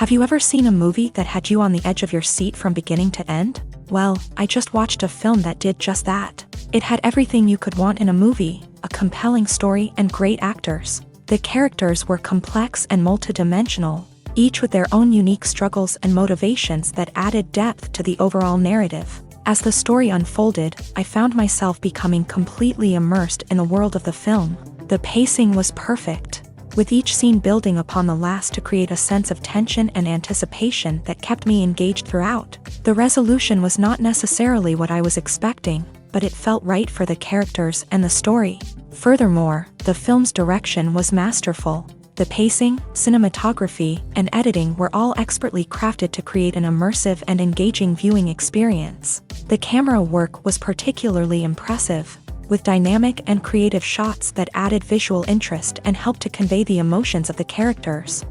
Have you ever seen a movie that had you on the edge of your seat from beginning to end? Well, I just watched a film that did just that. It had everything you could want in a movie, a compelling story and great actors. The characters were complex and multidimensional, each with their own unique struggles and motivations that added depth to the overall narrative. As the story unfolded, I found myself becoming completely immersed in the world of the film. The pacing was perfect, with each scene building upon the last to create a sense of tension and anticipation that kept me engaged throughout. The resolution was not necessarily what I was expecting, but it felt right for the characters and the story. Furthermore, the film's direction was masterful. The pacing, cinematography, and editing were all expertly crafted to create an immersive and engaging viewing experience. The camera work was particularly impressive, with dynamic and creative shots that added visual interest and helped to convey the emotions of the characters.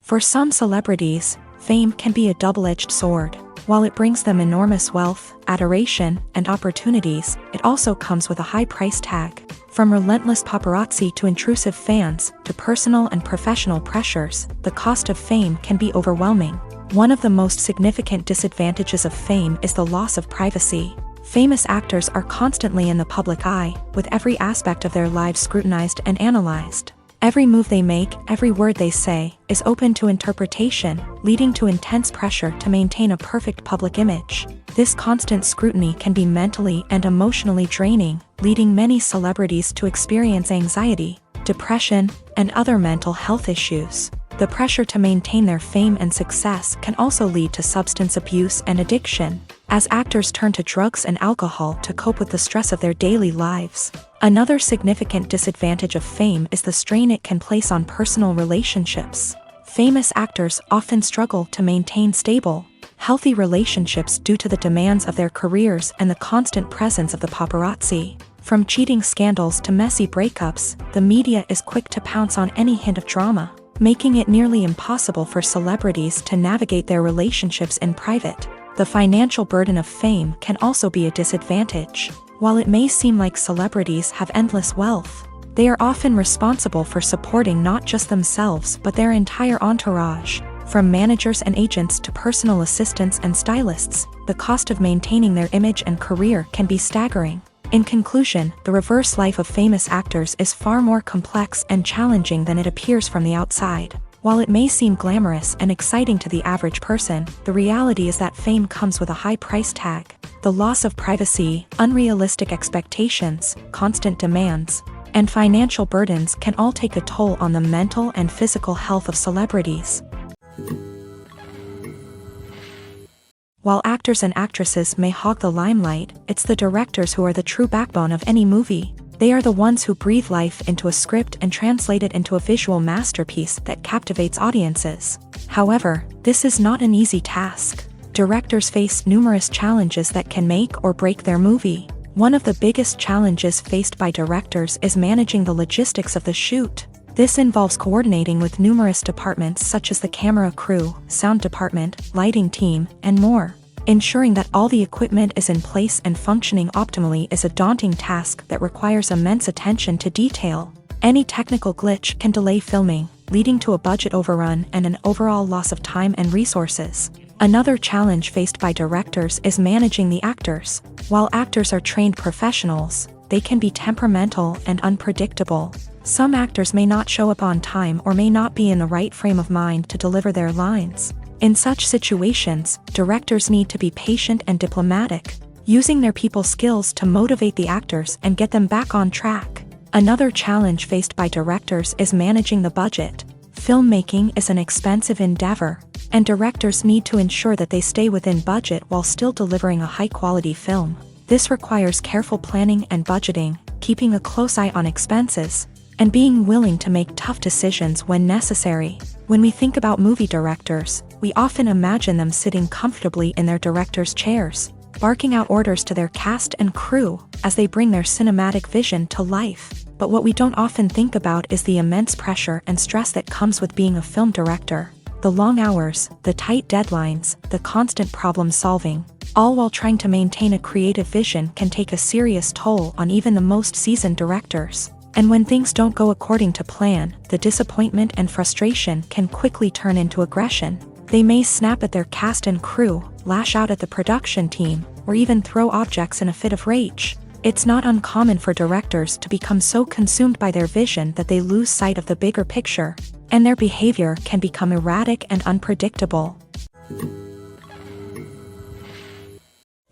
For some celebrities, fame can be a double-edged sword. While it brings them enormous wealth, adoration, and opportunities, it also comes with a high price tag. From relentless paparazzi to intrusive fans, to personal and professional pressures, the cost of fame can be overwhelming. One of the most significant disadvantages of fame is the loss of privacy. Famous actors are constantly in the public eye, with every aspect of their lives scrutinized and analyzed. Every move they make, every word they say, is open to interpretation, leading to intense pressure to maintain a perfect public image. This constant scrutiny can be mentally and emotionally draining, leading many celebrities to experience anxiety, depression, and other mental health issues. The pressure to maintain their fame and success can also lead to substance abuse and addiction, as actors turn to drugs and alcohol to cope with the stress of their daily lives. Another significant disadvantage of fame is the strain it can place on personal relationships. Famous actors often struggle to maintain stable, healthy relationships due to the demands of their careers and the constant presence of the paparazzi. From cheating scandals to messy breakups, the media is quick to pounce on any hint of drama, making it nearly impossible for celebrities to navigate their relationships in private. The financial burden of fame can also be a disadvantage. While it may seem like celebrities have endless wealth, they are often responsible for supporting not just themselves but their entire entourage. From managers and agents to personal assistants and stylists, the cost of maintaining their image and career can be staggering. In conclusion, the reverse life of famous actors is far more complex and challenging than it appears from the outside. While it may seem glamorous and exciting to the average person, the reality is that fame comes with a high price tag. The loss of privacy, unrealistic expectations, constant demands, and financial burdens can all take a toll on the mental and physical health of celebrities. While actors and actresses may hog the limelight, it's the directors who are the true backbone of any movie. They are the ones who breathe life into a script and translate it into a visual masterpiece that captivates audiences. However, this is not an easy task. Directors face numerous challenges that can make or break their movie. One of the biggest challenges faced by directors is managing the logistics of the shoot. This involves coordinating with numerous departments such as the camera crew, sound department, lighting team, and more. Ensuring that all the equipment is in place and functioning optimally is a daunting task that requires immense attention to detail. Any technical glitch can delay filming, leading to a budget overrun and an overall loss of time and resources. Another challenge faced by directors is managing the actors. While actors are trained professionals, they can be temperamental and unpredictable. Some actors may not show up on time or may not be in the right frame of mind to deliver their lines. In such situations, directors need to be patient and diplomatic, using their people skills to motivate the actors and get them back on track. Another challenge faced by directors is managing the budget. Filmmaking is an expensive endeavor, and directors need to ensure that they stay within budget while still delivering a high-quality film. This requires careful planning and budgeting, keeping a close eye on expenses, and being willing to make tough decisions when necessary. When we think about movie directors, we often imagine them sitting comfortably in their director's chairs, barking out orders to their cast and crew as they bring their cinematic vision to life. But what we don't often think about is the immense pressure and stress that comes with being a film director. The long hours, the tight deadlines, the constant problem solving, all while trying to maintain a creative vision can take a serious toll on even the most seasoned directors. And when things don't go according to plan, the disappointment and frustration can quickly turn into aggression. They may snap at their cast and crew, lash out at the production team, or even throw objects in a fit of rage. It's not uncommon for directors to become so consumed by their vision that they lose sight of the bigger picture, and their behavior can become erratic and unpredictable.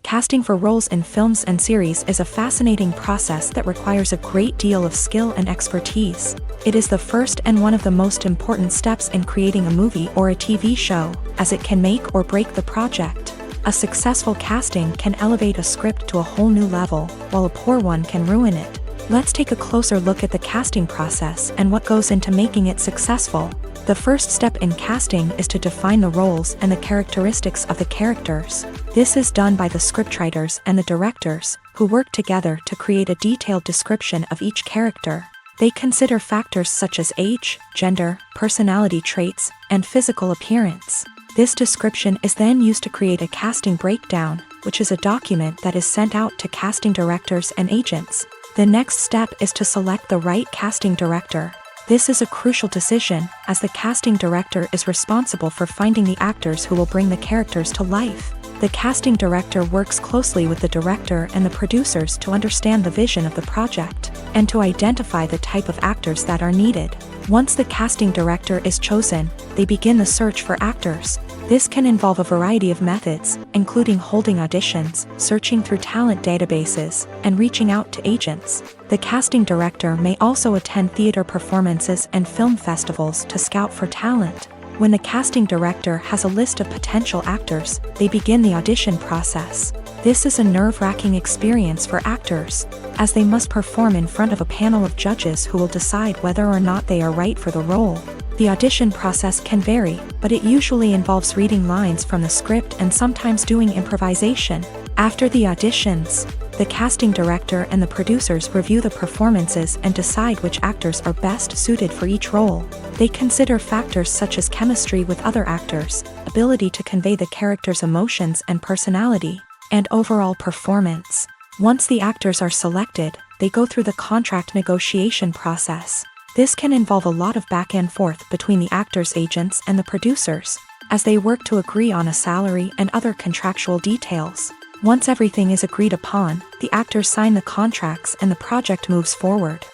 Casting for roles in films and series is a fascinating process that requires a great deal of skill and expertise. It is the first and one of the most important steps in creating a movie or a TV show, as it can make or break the project. A successful casting can elevate a script to a whole new level, while a poor one can ruin it. Let's take a closer look at the casting process and what goes into making it successful. The first step in casting is to define the roles and the characteristics of the characters. This is done by the scriptwriters and the directors, who work together to create a detailed description of each character. They consider factors such as age, gender, personality traits, and physical appearance. This description is then used to create a casting breakdown, which is a document that is sent out to casting directors and agents. The next step is to select the right casting director. This is a crucial decision, as the casting director is responsible for finding the actors who will bring the characters to life. The casting director works closely with the director and the producers to understand the vision of the project, and to identify the type of actors that are needed. Once the casting director is chosen, they begin the search for actors. This can involve a variety of methods, including holding auditions, searching through talent databases, and reaching out to agents. The casting director may also attend theater performances and film festivals to scout for talent. When the casting director has a list of potential actors, they begin the audition process. This is a nerve-wracking experience for actors, as they must perform in front of a panel of judges who will decide whether or not they are right for the role. The audition process can vary, but it usually involves reading lines from the script and sometimes doing improvisation. After the auditions, the casting director and the producers review the performances and decide which actors are best suited for each role. They consider factors such as chemistry with other actors, ability to convey the character's emotions and personality, and overall performance. Once the actors are selected, they go through the contract negotiation process. This can involve a lot of back and forth between the actors' agents and the producers, as they work to agree on a salary and other contractual details. Once everything is agreed upon, the actors sign the contracts and the project moves forward.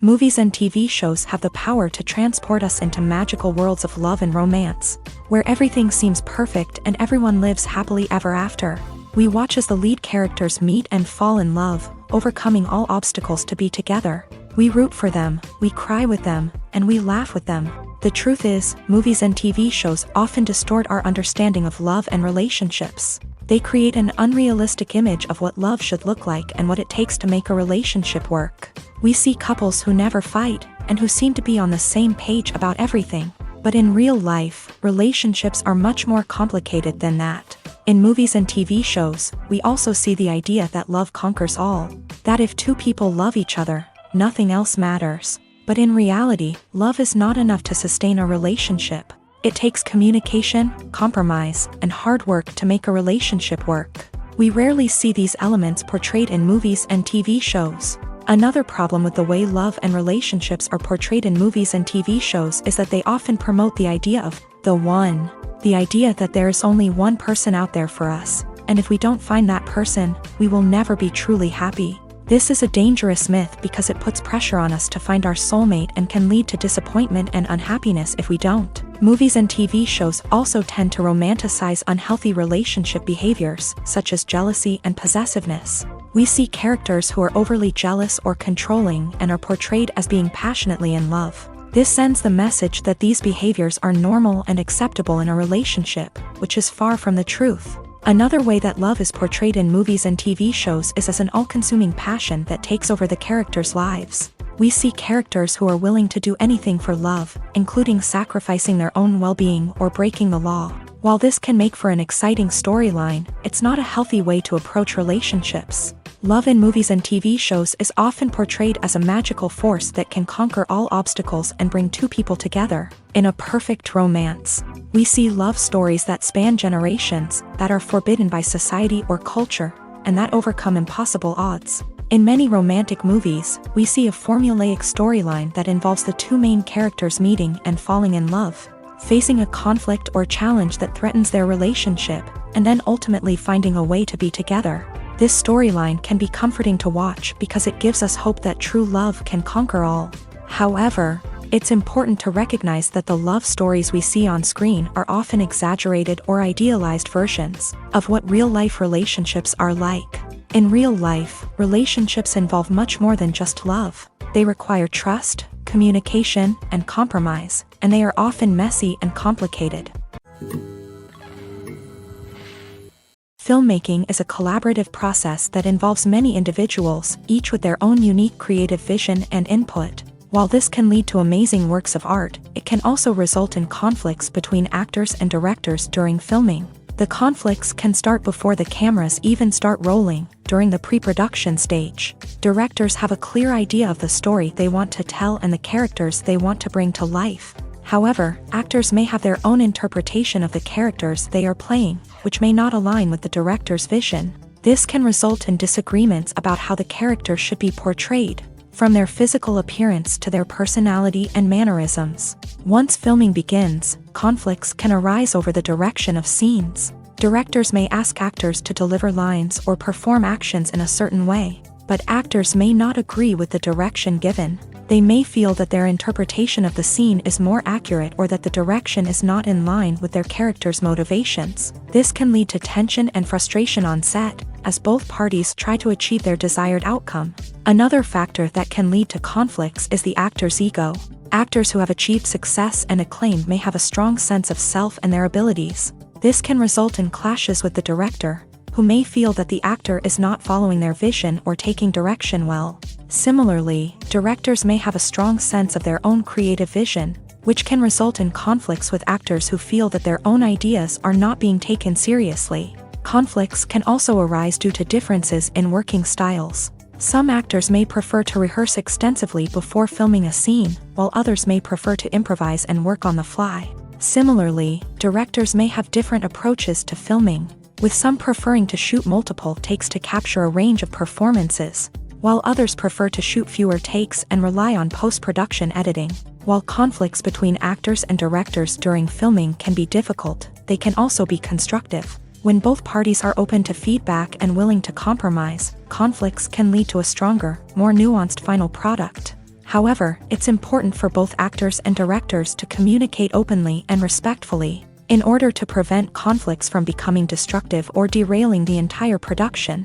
Movies and TV shows have the power to transport us into magical worlds of love and romance, where everything seems perfect and everyone lives happily ever after. We watch as the lead characters meet and fall in love, overcoming all obstacles to be together. We root for them, we cry with them, and we laugh with them. The truth is, movies and TV shows often distort our understanding of love and relationships. They create an unrealistic image of what love should look like and what it takes to make a relationship work. We see couples who never fight, and who seem to be on the same page about everything. But in real life, relationships are much more complicated than that. In movies and TV shows, we also see the idea that love conquers all. That if two people love each other, nothing else matters. But in reality, love is not enough to sustain a relationship. It takes communication, compromise, and hard work to make a relationship work. We rarely see these elements portrayed in movies and TV shows. Another problem with the way love and relationships are portrayed in movies and TV shows is that they often promote the idea of the one. The idea that there is only one person out there for us, and if we don't find that person, we will never be truly happy. This is a dangerous myth because it puts pressure on us to find our soulmate and can lead to disappointment and unhappiness if we don't. Movies and TV shows also tend to romanticize unhealthy relationship behaviors, such as jealousy and possessiveness. We see characters who are overly jealous or controlling and are portrayed as being passionately in love. This sends the message that these behaviors are normal and acceptable in a relationship, which is far from the truth. Another way that love is portrayed in movies and TV shows is as an all-consuming passion that takes over the characters' lives. We see characters who are willing to do anything for love, including sacrificing their own well-being or breaking the law. While this can make for an exciting storyline, it's not a healthy way to approach relationships. Love in movies and TV shows is often portrayed as a magical force that can conquer all obstacles and bring two people together in a perfect romance. We see love stories that span generations, that are forbidden by society or culture, and that overcome impossible odds. In many romantic movies, we see a formulaic storyline that involves the two main characters meeting and falling in love, facing a conflict or challenge that threatens their relationship, and then ultimately finding a way to be together. This storyline can be comforting to watch because it gives us hope that true love can conquer all. However, it's important to recognize that the love stories we see on screen are often exaggerated or idealized versions of what real-life relationships are like. In real life, relationships involve much more than just love. They require trust, communication, and compromise, and they are often messy and complicated. Filmmaking is a collaborative process that involves many individuals, each with their own unique creative vision and input. While this can lead to amazing works of art, it can also result in conflicts between actors and directors during filming. The conflicts can start before the cameras even start rolling, during the pre-production stage. Directors have a clear idea of the story they want to tell and the characters they want to bring to life. However, actors may have their own interpretation of the characters they are playing, which may not align with the director's vision. This can result in disagreements about how the character should be portrayed, from their physical appearance to their personality and mannerisms. Once filming begins, conflicts can arise over the direction of scenes. Directors may ask actors to deliver lines or perform actions in a certain way, but actors may not agree with the direction given. They may feel that their interpretation of the scene is more accurate or that the direction is not in line with their character's motivations. This can lead to tension and frustration on set, as both parties try to achieve their desired outcome. Another factor that can lead to conflicts is the actor's ego. Actors who have achieved success and acclaim may have a strong sense of self and their abilities. This can result in clashes with the director, who may feel that the actor is not following their vision or taking direction well. Similarly, directors may have a strong sense of their own creative vision, which can result in conflicts with actors who feel that their own ideas are not being taken seriously. Conflicts can also arise due to differences in working styles. Some actors may prefer to rehearse extensively before filming a scene, while others may prefer to improvise and work on the fly. Similarly, directors may have different approaches to filming, with some preferring to shoot multiple takes to capture a range of performances, while others prefer to shoot fewer takes and rely on post-production editing. While conflicts between actors and directors during filming can be difficult, they can also be constructive. When both parties are open to feedback and willing to compromise, conflicts can lead to a stronger, more nuanced final product. However, it's important for both actors and directors to communicate openly and respectfully, in order to prevent conflicts from becoming destructive or derailing the entire production.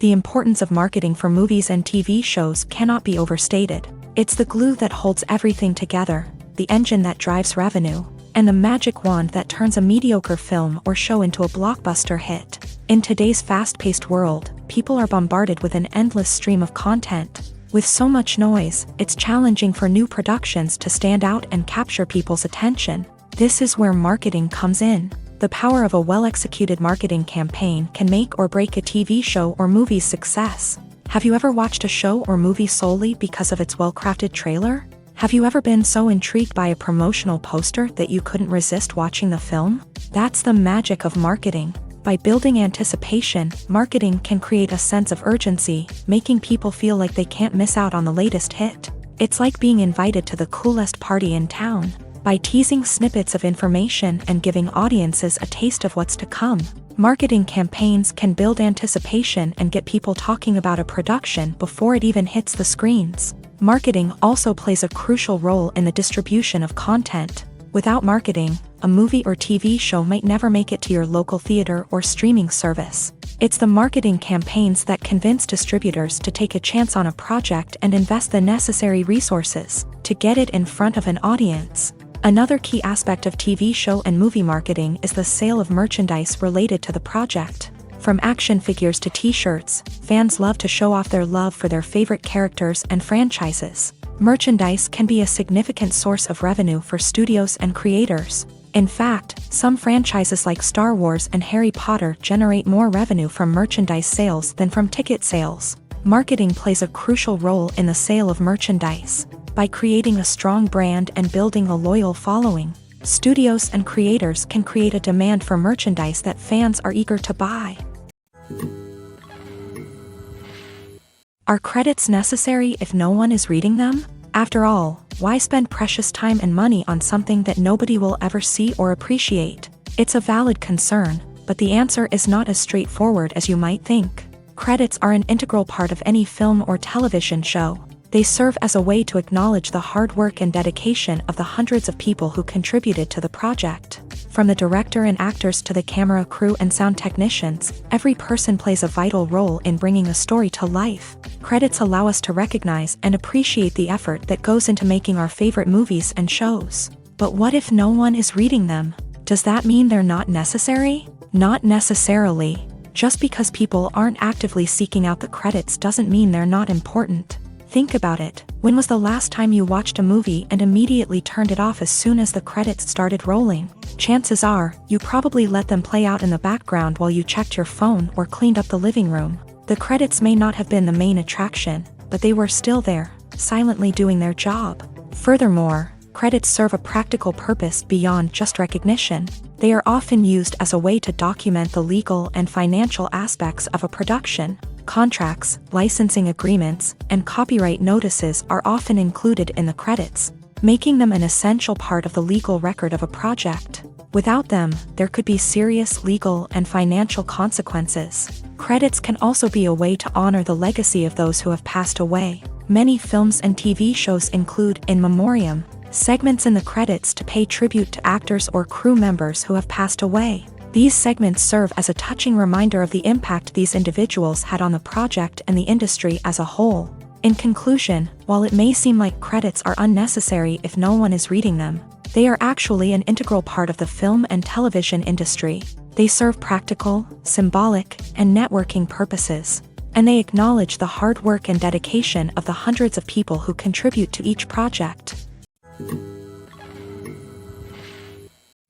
The importance of marketing for movies and TV shows cannot be overstated. It's the glue that holds everything together, the engine that drives revenue, and the magic wand that turns a mediocre film or show into a blockbuster hit. In today's fast-paced world, people are bombarded with an endless stream of content. With so much noise, it's challenging for new productions to stand out and capture people's attention. This is where marketing comes in. The power of a well-executed marketing campaign can make or break a TV show or movie's success. Have you ever watched a show or movie solely because of its well-crafted trailer? Have you ever been so intrigued by a promotional poster that you couldn't resist watching the film? That's the magic of marketing. By building anticipation, marketing can create a sense of urgency, making people feel like they can't miss out on the latest hit. It's like being invited to the coolest party in town. By teasing snippets of information and giving audiences a taste of what's to come, marketing campaigns can build anticipation and get people talking about a production before it even hits the screens. Marketing also plays a crucial role in the distribution of content. Without marketing, a movie or TV show might never make it to your local theater or streaming service. It's the marketing campaigns that convince distributors to take a chance on a project and invest the necessary resources to get it in front of an audience. Another key aspect of TV show and movie marketing is the sale of merchandise related to the project. From action figures to t-shirts, fans love to show off their love for their favorite characters and franchises. Merchandise can be a significant source of revenue for studios and creators. In fact, some franchises like Star Wars and Harry Potter generate more revenue from merchandise sales than from ticket sales. Marketing plays a crucial role in the sale of merchandise. By creating a strong brand and building a loyal following, studios and creators can create a demand for merchandise that fans are eager to buy. Are credits necessary if no one is reading them? After all, why spend precious time and money on something that nobody will ever see or appreciate? It's a valid concern, but the answer is not as straightforward as you might think. Credits are an integral part of any film or television show. They serve as a way to acknowledge the hard work and dedication of the hundreds of people who contributed to the project. From the director and actors to the camera crew and sound technicians, every person plays a vital role in bringing a story to life. Credits allow us to recognize and appreciate the effort that goes into making our favorite movies and shows. But what if no one is reading them? Does that mean they're not necessary? Not necessarily. Just because people aren't actively seeking out the credits doesn't mean they're not important. Think about it. When was the last time you watched a movie and immediately turned it off as soon as the credits started rolling? Chances are, you probably let them play out in the background while you checked your phone or cleaned up the living room. The credits may not have been the main attraction, but they were still there, silently doing their job. Furthermore, credits serve a practical purpose beyond just recognition. They are often used as a way to document the legal and financial aspects of a production. Contracts, licensing agreements, and copyright notices are often included in the credits, making them an essential part of the legal record of a project. Without them, there could be serious legal and financial consequences. Credits can also be a way to honor the legacy of those who have passed away. Many films and TV shows include in memoriam segments in the credits to pay tribute to actors or crew members who have passed away. These segments serve as a touching reminder of the impact these individuals had on the project and the industry as a whole. In conclusion, while it may seem like credits are unnecessary if no one is reading them, they are actually an integral part of the film and television industry. They serve practical, symbolic, and networking purposes, and they acknowledge the hard work and dedication of the hundreds of people who contribute to each project.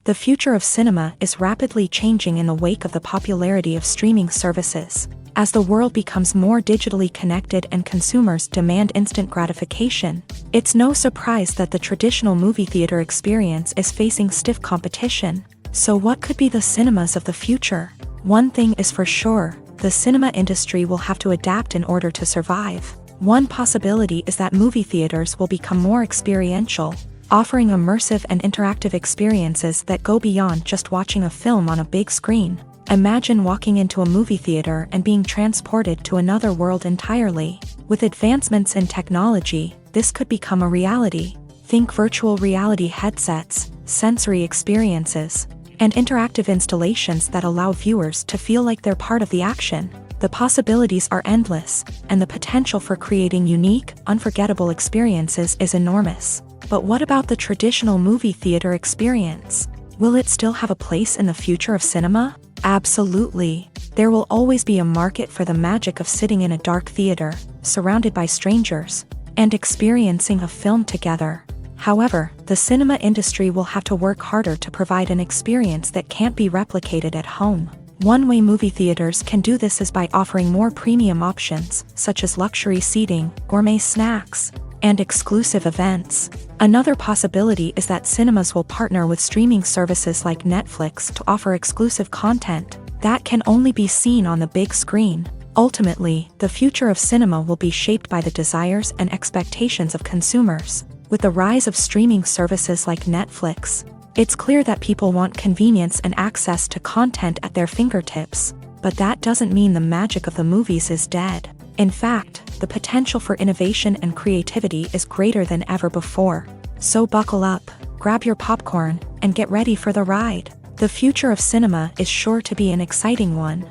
The future of cinema is rapidly changing in the wake of the popularity of streaming services. As the world becomes more digitally connected and consumers demand instant gratification, it's no surprise that the traditional movie theater experience is facing stiff competition. So what could be the cinemas of the future? One thing is for sure, the cinema industry will have to adapt in order to survive. One possibility is that movie theaters will become more experiential, offering immersive and interactive experiences that go beyond just watching a film on a big screen. Imagine walking into a movie theater and being transported to another world entirely. With advancements in technology, this could become a reality. Think virtual reality headsets, sensory experiences, and interactive installations that allow viewers to feel like they're part of the action. The possibilities are endless, and the potential for creating unique, unforgettable experiences is enormous. But what about the traditional movie theater experience? Will it still have a place in the future of cinema? Absolutely. There will always be a market for the magic of sitting in a dark theater, surrounded by strangers, and experiencing a film together. However, the cinema industry will have to work harder to provide an experience that can't be replicated at home. One way movie theaters can do this is by offering more premium options, such as luxury seating, gourmet snacks, and exclusive events. Another possibility is that cinemas will partner with streaming services like Netflix to offer exclusive content that can only be seen on the big screen. Ultimately, the future of cinema will be shaped by the desires and expectations of consumers. With the rise of streaming services like Netflix, it's clear that people want convenience and access to content at their fingertips. But that doesn't mean the magic of the movies is dead. In fact, the potential for innovation and creativity is greater than ever before. So buckle up, grab your popcorn, and get ready for the ride. The future of cinema is sure to be an exciting one.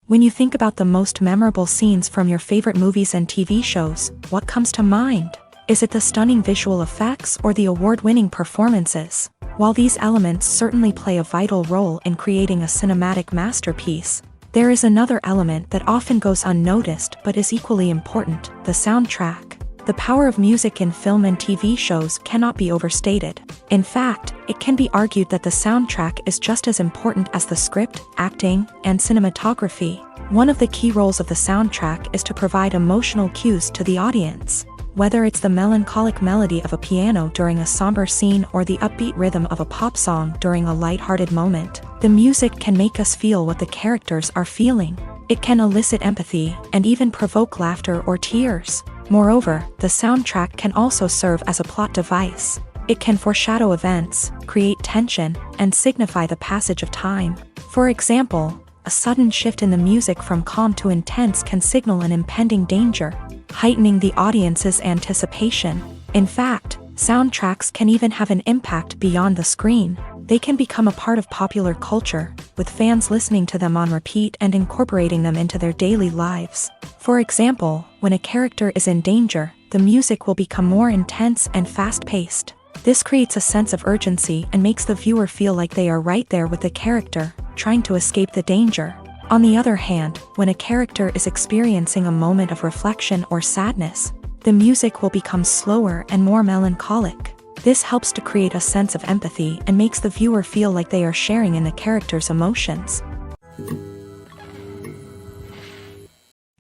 When you think about the most memorable scenes from your favorite movies and TV shows, what comes to mind? Is it the stunning visual effects or the award-winning performances? While these elements certainly play a vital role in creating a cinematic masterpiece, there is another element that often goes unnoticed but is equally important: the soundtrack. The power of music in film and TV shows cannot be overstated. In fact, it can be argued that the soundtrack is just as important as the script, acting, and cinematography. One of the key roles of the soundtrack is to provide emotional cues to the audience. Whether it's the melancholic melody of a piano during a somber scene or the upbeat rhythm of a pop song during a lighthearted moment, The music can make us feel what the characters are feeling. It can elicit empathy and even provoke laughter or tears. Moreover, the soundtrack can also serve as a plot device. It can foreshadow events, create tension, and signify the passage of time. For example, a sudden shift in the music from calm to intense can signal an impending danger, heightening the audience's anticipation. In fact, soundtracks can even have an impact beyond the screen. They can become a part of popular culture, with fans listening to them on repeat and incorporating them into their daily lives. For example, when a character is in danger, the music will become more intense and fast-paced. This creates a sense of urgency and makes the viewer feel like they are right there with the character, trying to escape the danger. On the other hand, when a character is experiencing a moment of reflection or sadness, the music will become slower and more melancholic. This helps to create a sense of empathy and makes the viewer feel like they are sharing in the character's emotions.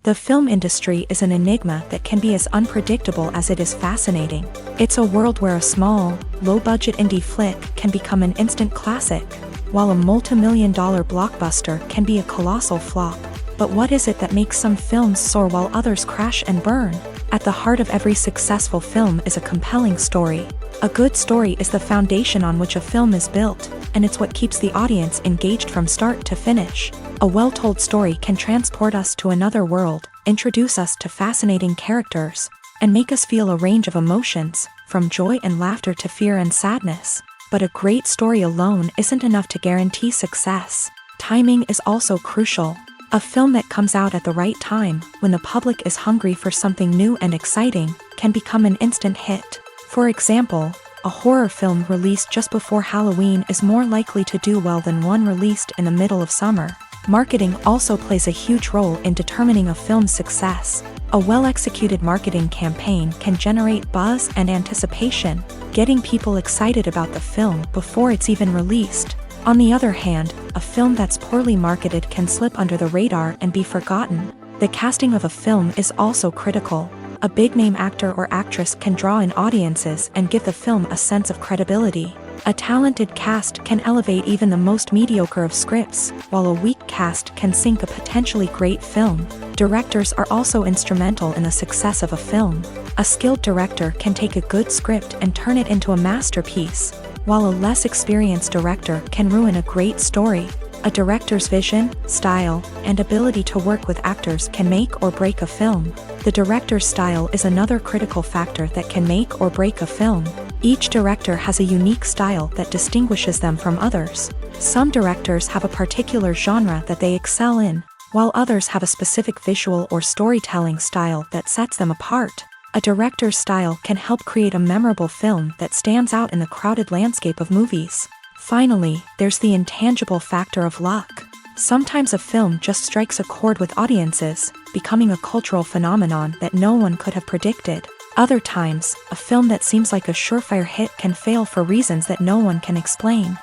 The film industry is an enigma that can be as unpredictable as it is fascinating. It's a world where a small, low-budget indie flick can become an instant classic, while a multi-million-dollar blockbuster can be a colossal flop. But what is it that makes some films soar while others crash and burn? At the heart of every successful film is a compelling story. A good story is the foundation on which a film is built, and it's what keeps the audience engaged from start to finish. A well-told story can transport us to another world, introduce us to fascinating characters, and make us feel a range of emotions, from joy and laughter to fear and sadness. But a great story alone isn't enough to guarantee success. Timing is also crucial. A film that comes out at the right time, when the public is hungry for something new and exciting, can become an instant hit. For example, a horror film released just before Halloween is more likely to do well than one released in the middle of summer. Marketing also plays a huge role in determining a film's success. A well-executed marketing campaign can generate buzz and anticipation, getting people excited about the film before it's even released. On the other hand, a film that's poorly marketed can slip under the radar and be forgotten. The casting of a film is also critical. A big-name actor or actress can draw in audiences and give the film a sense of credibility. A talented cast can elevate even the most mediocre of scripts, while a weak cast can sink a potentially great film. Directors are also instrumental in the success of a film. A skilled director can take a good script and turn it into a masterpiece, while a less experienced director can ruin a great story. A director's vision, style, and ability to work with actors can make or break a film. The director's style is another critical factor that can make or break a film. Each director has a unique style that distinguishes them from others. Some directors have a particular genre that they excel in, while others have a specific visual or storytelling style that sets them apart. A director's style can help create a memorable film that stands out in the crowded landscape of movies. Finally, there's the intangible factor of luck. Sometimes a film just strikes a chord with audiences, becoming a cultural phenomenon that no one could have predicted. Other times, a film that seems like a surefire hit can fail for reasons that no one can explain.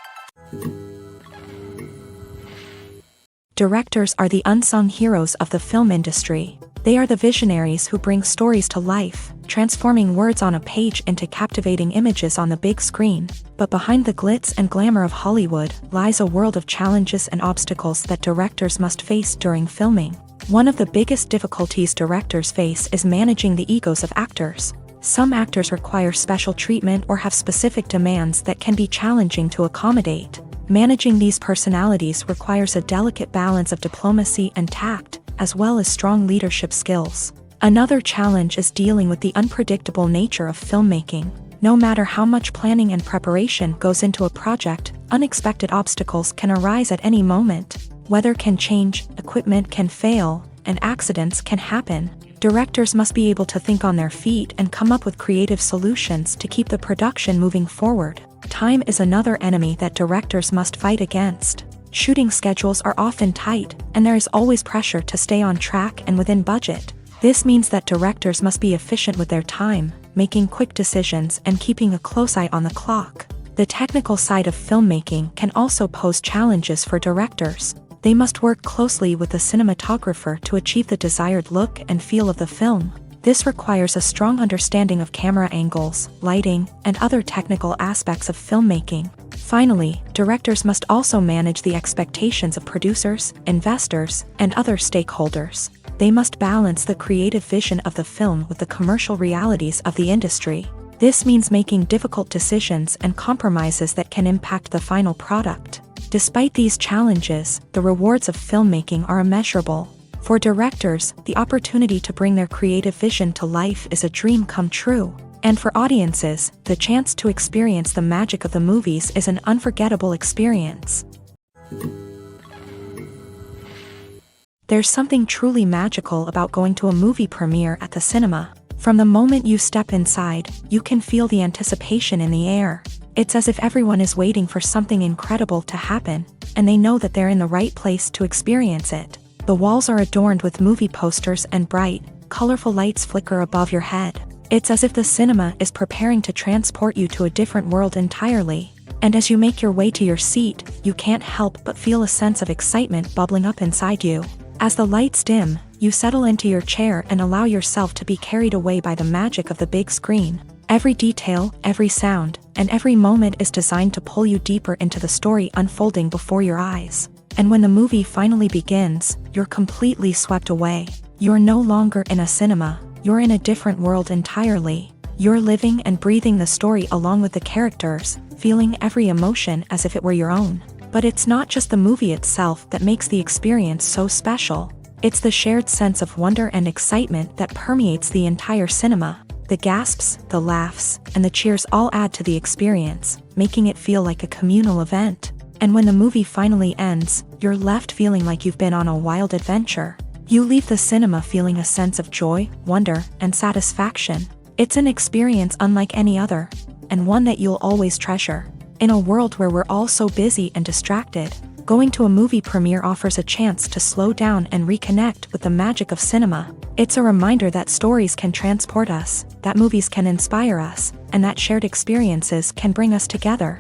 Directors are the unsung heroes of the film industry. They are the visionaries who bring stories to life, transforming words on a page into captivating images on the big screen. But behind the glitz and glamour of Hollywood lies a world of challenges and obstacles that directors must face during filming. One of the biggest difficulties directors face is managing the egos of actors. Some actors require special treatment or have specific demands that can be challenging to accommodate. Managing these personalities requires a delicate balance of diplomacy and tact, as well as strong leadership skills. Another challenge is dealing with the unpredictable nature of filmmaking. No matter how much planning and preparation goes into a project, unexpected obstacles can arise at any moment. Weather can change, equipment can fail, and accidents can happen. Directors must be able to think on their feet and come up with creative solutions to keep the production moving forward. Time is another enemy that directors must fight against. Shooting schedules are often tight, and there is always pressure to stay on track and within budget. This means that directors must be efficient with their time, making quick decisions and keeping a close eye on the clock. The technical side of filmmaking can also pose challenges for directors. They must work closely with the cinematographer to achieve the desired look and feel of the film. This requires a strong understanding of camera angles, lighting, and other technical aspects of filmmaking. Finally, directors must also manage the expectations of producers, investors, and other stakeholders. They must balance the creative vision of the film with the commercial realities of the industry. This means making difficult decisions and compromises that can impact the final product. Despite these challenges, the rewards of filmmaking are immeasurable. For directors, the opportunity to bring their creative vision to life is a dream come true. And for audiences, the chance to experience the magic of the movies is an unforgettable experience. There's something truly magical about going to a movie premiere at the cinema. From the moment you step inside, you can feel the anticipation in the air. It's as if everyone is waiting for something incredible to happen, and they know that they're in the right place to experience it. The walls are adorned with movie posters and bright, colorful lights flicker above your head. It's as if the cinema is preparing to transport you to a different world entirely. And as you make your way to your seat, you can't help but feel a sense of excitement bubbling up inside you. As the lights dim, you settle into your chair and allow yourself to be carried away by the magic of the big screen. Every detail, every sound, and every moment is designed to pull you deeper into the story unfolding before your eyes. And when the movie finally begins, you're completely swept away. You're no longer in a cinema, you're in a different world entirely. You're living and breathing the story along with the characters, feeling every emotion as if it were your own. But it's not just the movie itself that makes the experience so special. It's the shared sense of wonder and excitement that permeates the entire cinema. The gasps, the laughs, and the cheers all add to the experience, making it feel like a communal event. And when the movie finally ends, you're left feeling like you've been on a wild adventure. You leave the cinema feeling a sense of joy, wonder, and satisfaction. It's an experience unlike any other, and one that you'll always treasure. In a world where we're all so busy and distracted, going to a movie premiere offers a chance to slow down and reconnect with the magic of cinema. It's a reminder that stories can transport us, that movies can inspire us, and that shared experiences can bring us together.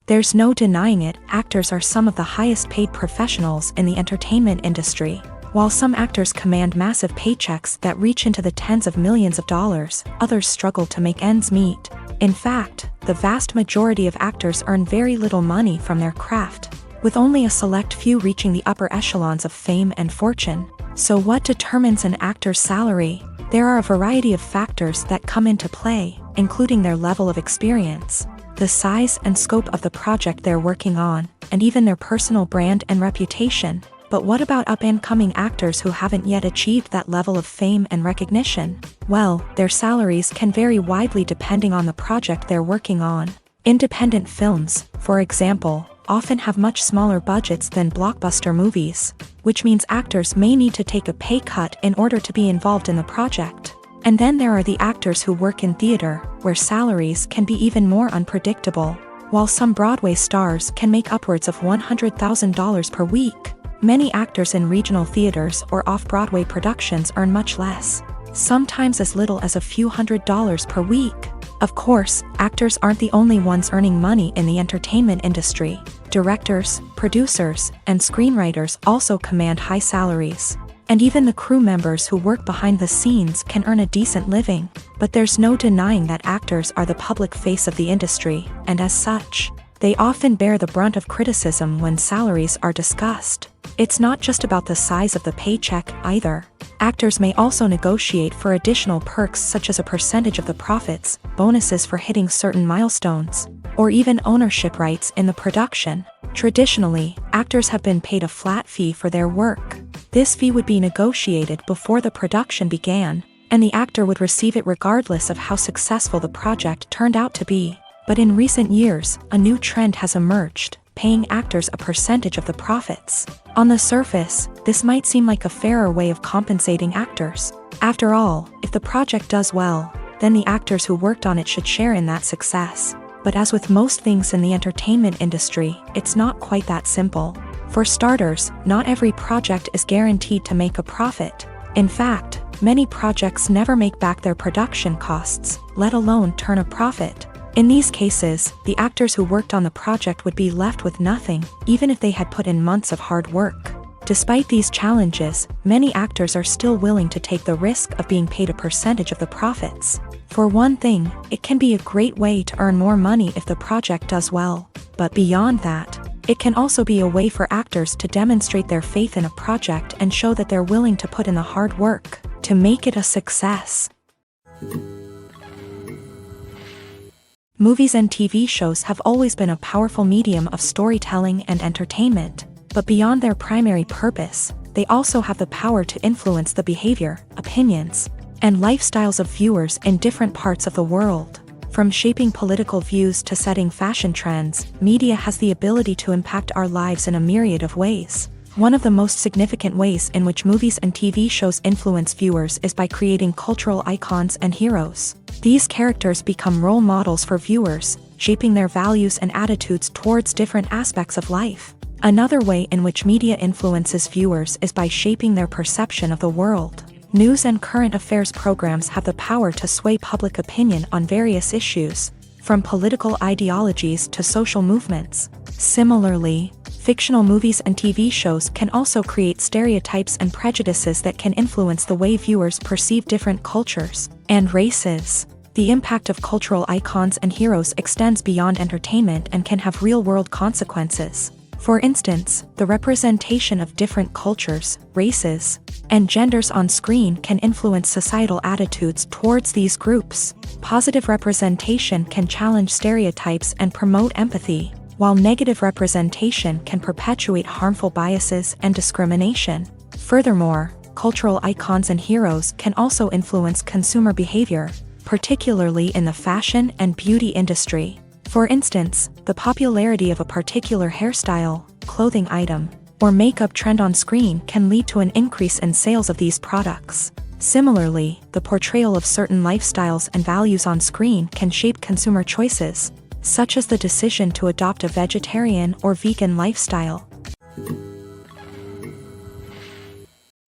There's no denying it, actors are some of the highest paid professionals in the entertainment industry. While some actors command massive paychecks that reach into the tens of millions of dollars, others struggle to make ends meet. In fact, the vast majority of actors earn very little money from their craft, with only a select few reaching the upper echelons of fame and fortune. So what determines an actor's salary? There are a variety of factors that come into play, including their level of experience, the size and scope of the project they're working on, and even their personal brand and reputation. But what about up-and-coming actors who haven't yet achieved that level of fame and recognition? Well, their salaries can vary widely depending on the project they're working on. Independent films, for example, often have much smaller budgets than blockbuster movies, which means actors may need to take a pay cut in order to be involved in the project. And then there are the actors who work in theater, where salaries can be even more unpredictable. While some Broadway stars can make upwards of $100,000 per week, many actors in regional theaters or off-Broadway productions earn much less, sometimes as little as a few $100s per week. Of course, actors aren't the only ones earning money in the entertainment industry. Directors, producers, and screenwriters also command high salaries. And even the crew members who work behind the scenes can earn a decent living. But there's no denying that actors are the public face of the industry, and as such, they often bear the brunt of criticism when salaries are discussed. It's not just about the size of the paycheck, either. Actors may also negotiate for additional perks such as a percentage of the profits, bonuses for hitting certain milestones, or even ownership rights in the production. Traditionally, actors have been paid a flat fee for their work. This fee would be negotiated before the production began, and the actor would receive it regardless of how successful the project turned out to be. But in recent years, a new trend has emerged, paying actors a percentage of the profits. On the surface, this might seem like a fairer way of compensating actors. After all, if the project does well, then the actors who worked on it should share in that success. But as with most things in the entertainment industry, it's not quite that simple. For starters, not every project is guaranteed to make a profit. In fact, many projects never make back their production costs, let alone turn a profit. In these cases, the actors who worked on the project would be left with nothing, even if they had put in months of hard work. Despite these challenges, many actors are still willing to take the risk of being paid a percentage of the profits. For one thing, it can be a great way to earn more money if the project does well. But beyond that, it can also be a way for actors to demonstrate their faith in a project and show that they're willing to put in the hard work to make it a success. Movies and TV shows have always been a powerful medium of storytelling and entertainment, but beyond their primary purpose, they also have the power to influence the behavior, opinions, and lifestyles of viewers in different parts of the world. From shaping political views to setting fashion trends, media has the ability to impact our lives in a myriad of ways. One of the most significant ways in which movies and TV shows influence viewers is by creating cultural icons and heroes. These characters become role models for viewers, shaping their values and attitudes towards different aspects of life. Another way in which media influences viewers is by shaping their perception of the world. News and current affairs programs have the power to sway public opinion on various issues, from political ideologies to social movements. Similarly, fictional movies and TV shows can also create stereotypes and prejudices that can influence the way viewers perceive different cultures and races. The impact of cultural icons and heroes extends beyond entertainment and can have real-world consequences. For instance, the representation of different cultures, races, and genders on screen can influence societal attitudes towards these groups. Positive representation can challenge stereotypes and promote empathy, while negative representation can perpetuate harmful biases and discrimination. Furthermore, cultural icons and heroes can also influence consumer behavior, particularly in the fashion and beauty industry. For instance, the popularity of a particular hairstyle, clothing item, or makeup trend on screen can lead to an increase in sales of these products. Similarly, the portrayal of certain lifestyles and values on screen can shape consumer choices, such as the decision to adopt a vegetarian or vegan lifestyle.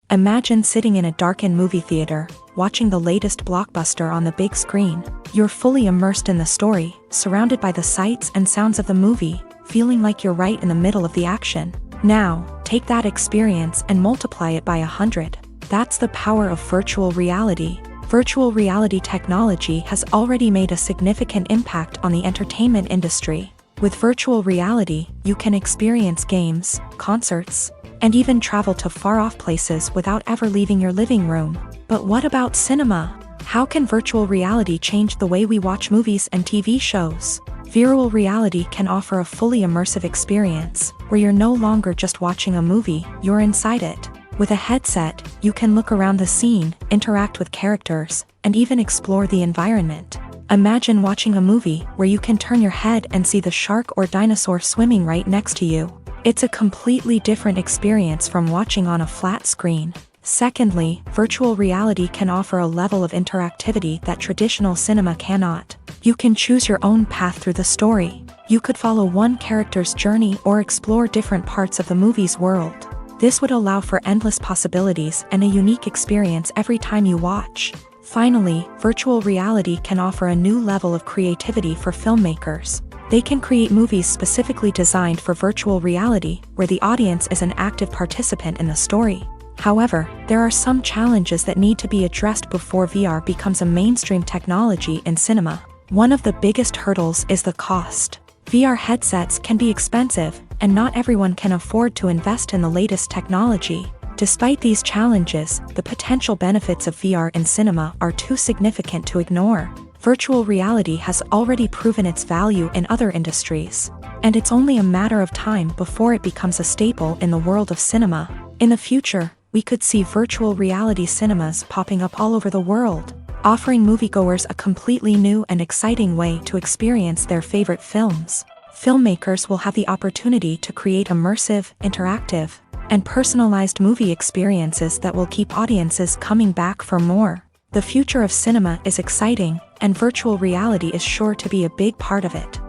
Imagine sitting in a darkened movie theater, watching the latest blockbuster on the big screen. You're fully immersed in the story, surrounded by the sights and sounds of the movie, feeling like you're right in the middle of the action. Now, take that experience and multiply it by 100. That's the power of virtual reality. Virtual reality technology has already made a significant impact on the entertainment industry. With virtual reality, you can experience games, concerts, and even travel to far-off places without ever leaving your living room. But what about cinema? How can virtual reality change the way we watch movies and TV shows? Virtual reality can offer a fully immersive experience, where you're no longer just watching a movie, you're inside it. With a headset, you can look around the scene, interact with characters, and even explore the environment. Imagine watching a movie where you can turn your head and see the shark or dinosaur swimming right next to you. It's a completely different experience from watching on a flat screen. Secondly, virtual reality can offer a level of interactivity that traditional cinema cannot. You can choose your own path through the story. You could follow one character's journey or explore different parts of the movie's world. This would allow for endless possibilities and a unique experience every time you watch. Finally, virtual reality can offer a new level of creativity for filmmakers. They can create movies specifically designed for virtual reality, where the audience is an active participant in the story. However, there are some challenges that need to be addressed before VR becomes a mainstream technology in cinema. One of the biggest hurdles is the cost. VR headsets can be expensive, and not everyone can afford to invest in the latest technology. Despite these challenges, the potential benefits of VR in cinema are too significant to ignore. Virtual reality has already proven its value in other industries, and it's only a matter of time before it becomes a staple in the world of cinema. In the future, we could see virtual reality cinemas popping up all over the world, offering moviegoers a completely new and exciting way to experience their favorite films. Filmmakers will have the opportunity to create immersive, interactive, and personalized movie experiences that will keep audiences coming back for more. The future of cinema is exciting, and virtual reality is sure to be a big part of it.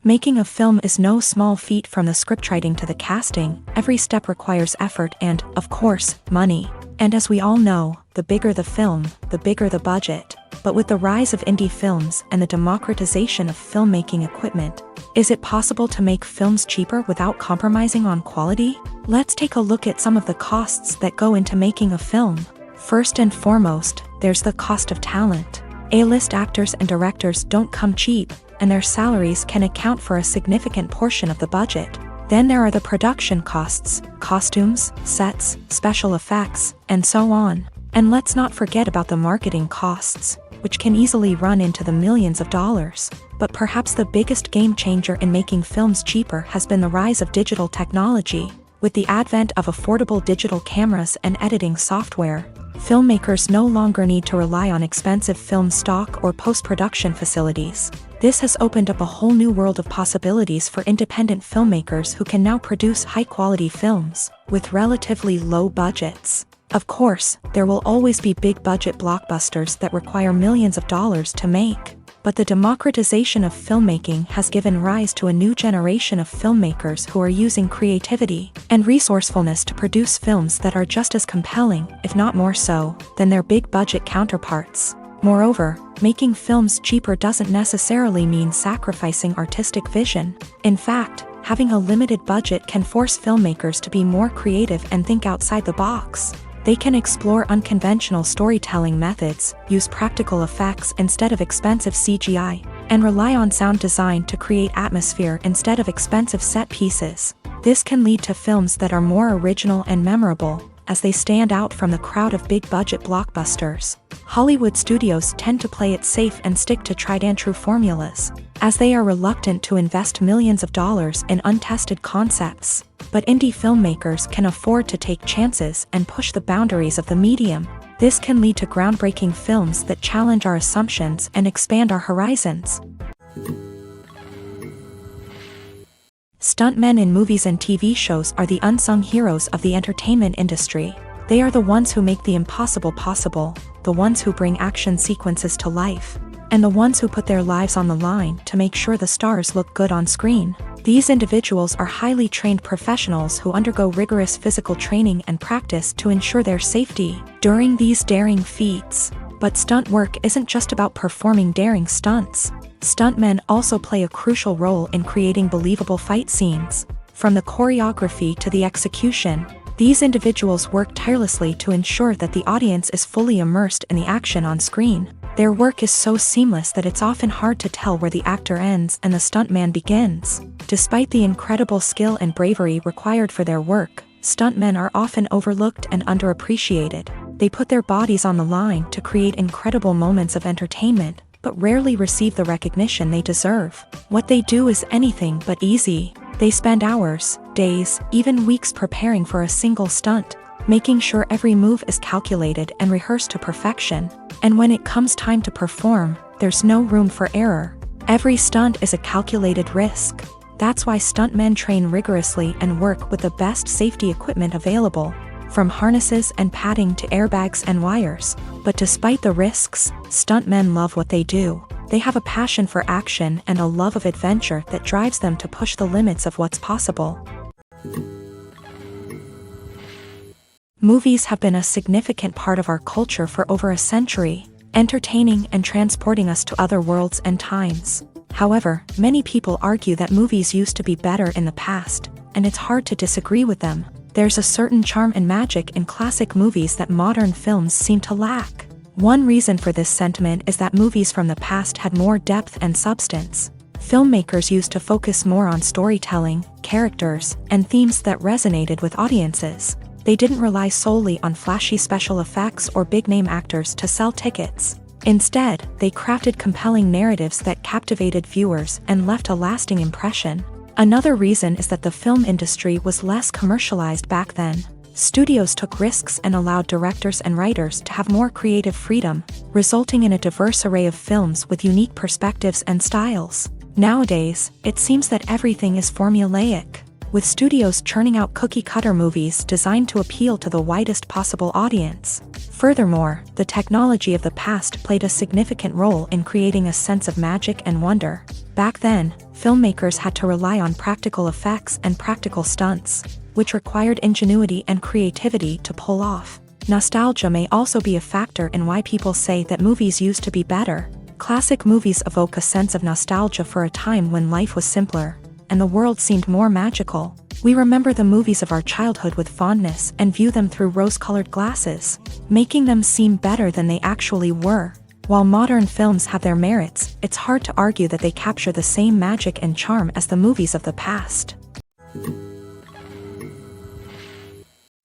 Making a film is no small feat. From the scriptwriting to the casting, every step requires effort and, of course, money. And as we all know, the bigger the film, the bigger the budget. But with the rise of indie films and the democratization of filmmaking equipment, is it possible to make films cheaper without compromising on quality? Let's take a look at some of the costs that go into making a film. First and foremost, there's the cost of talent. A-list actors and directors don't come cheap, and their salaries can account for a significant portion of the budget. Then there are the production costs, costumes, sets, special effects, and so on. And let's not forget about the marketing costs, which can easily run into the millions of dollars. But perhaps the biggest game changer in making films cheaper has been the rise of digital technology. With the advent of affordable digital cameras and editing software, filmmakers no longer need to rely on expensive film stock or post-production facilities. This has opened up a whole new world of possibilities for independent filmmakers who can now produce high-quality films with relatively low budgets. Of course, there will always be big-budget blockbusters that require millions of dollars to make. But the democratization of filmmaking has given rise to a new generation of filmmakers who are using creativity and resourcefulness to produce films that are just as compelling, if not more so, than their big-budget counterparts. Moreover, making films cheaper doesn't necessarily mean sacrificing artistic vision. In fact, having a limited budget can force filmmakers to be more creative and think outside the box. They can explore unconventional storytelling methods, use practical effects instead of expensive CGI, and rely on sound design to create atmosphere instead of expensive set pieces. This can lead to films that are more original and memorable, as they stand out from the crowd of big-budget blockbusters. Hollywood studios tend to play it safe and stick to tried-and-true formulas, as they are reluctant to invest millions of dollars in untested concepts. But indie filmmakers can afford to take chances and push the boundaries of the medium. This can lead to groundbreaking films that challenge our assumptions and expand our horizons. Stuntmen in movies and TV shows are the unsung heroes of the entertainment industry. They are the ones who make the impossible possible, the ones who bring action sequences to life, and the ones who put their lives on the line to make sure the stars look good on screen. These individuals are highly trained professionals who undergo rigorous physical training and practice to ensure their safety during these daring feats. But stunt work isn't just about performing daring stunts. Stuntmen also play a crucial role in creating believable fight scenes. From the choreography to the execution, these individuals work tirelessly to ensure that the audience is fully immersed in the action on screen. Their work is so seamless that it's often hard to tell where the actor ends and the stuntman begins. Despite the incredible skill and bravery required for their work, stuntmen are often overlooked and underappreciated. They put their bodies on the line to create incredible moments of entertainment, but rarely receive the recognition they deserve. What they do is anything but easy. They spend hours, days, even weeks preparing for a single stunt, making sure every move is calculated and rehearsed to perfection. And when it comes time to perform, there's no room for error. Every stunt is a calculated risk. That's why stuntmen train rigorously and work with the best safety equipment available, from harnesses and padding to airbags and wires. But despite the risks, stuntmen love what they do. They have a passion for action and a love of adventure that drives them to push the limits of what's possible. Movies have been a significant part of our culture for over a century, entertaining and transporting us to other worlds and times. However, many people argue that movies used to be better in the past, and it's hard to disagree with them. There's a certain charm and magic in classic movies that modern films seem to lack. One reason for this sentiment is that movies from the past had more depth and substance. Filmmakers used to focus more on storytelling, characters, and themes that resonated with audiences. They didn't rely solely on flashy special effects or big-name actors to sell tickets. Instead, they crafted compelling narratives that captivated viewers and left a lasting impression. Another reason is that the film industry was less commercialized back then. Studios took risks and allowed directors and writers to have more creative freedom, resulting in a diverse array of films with unique perspectives and styles. Nowadays, it seems that everything is formulaic, with studios churning out cookie-cutter movies designed to appeal to the widest possible audience. Furthermore, the technology of the past played a significant role in creating a sense of magic and wonder. Back then, filmmakers had to rely on practical effects and practical stunts, which required ingenuity and creativity to pull off. Nostalgia may also be a factor in why people say that movies used to be better. Classic movies evoke a sense of nostalgia for a time when life was simpler, and the world seemed more magical. We remember the movies of our childhood with fondness and view them through rose-colored glasses, making them seem better than they actually were. While modern films have their merits, it's hard to argue that they capture the same magic and charm as the movies of the past.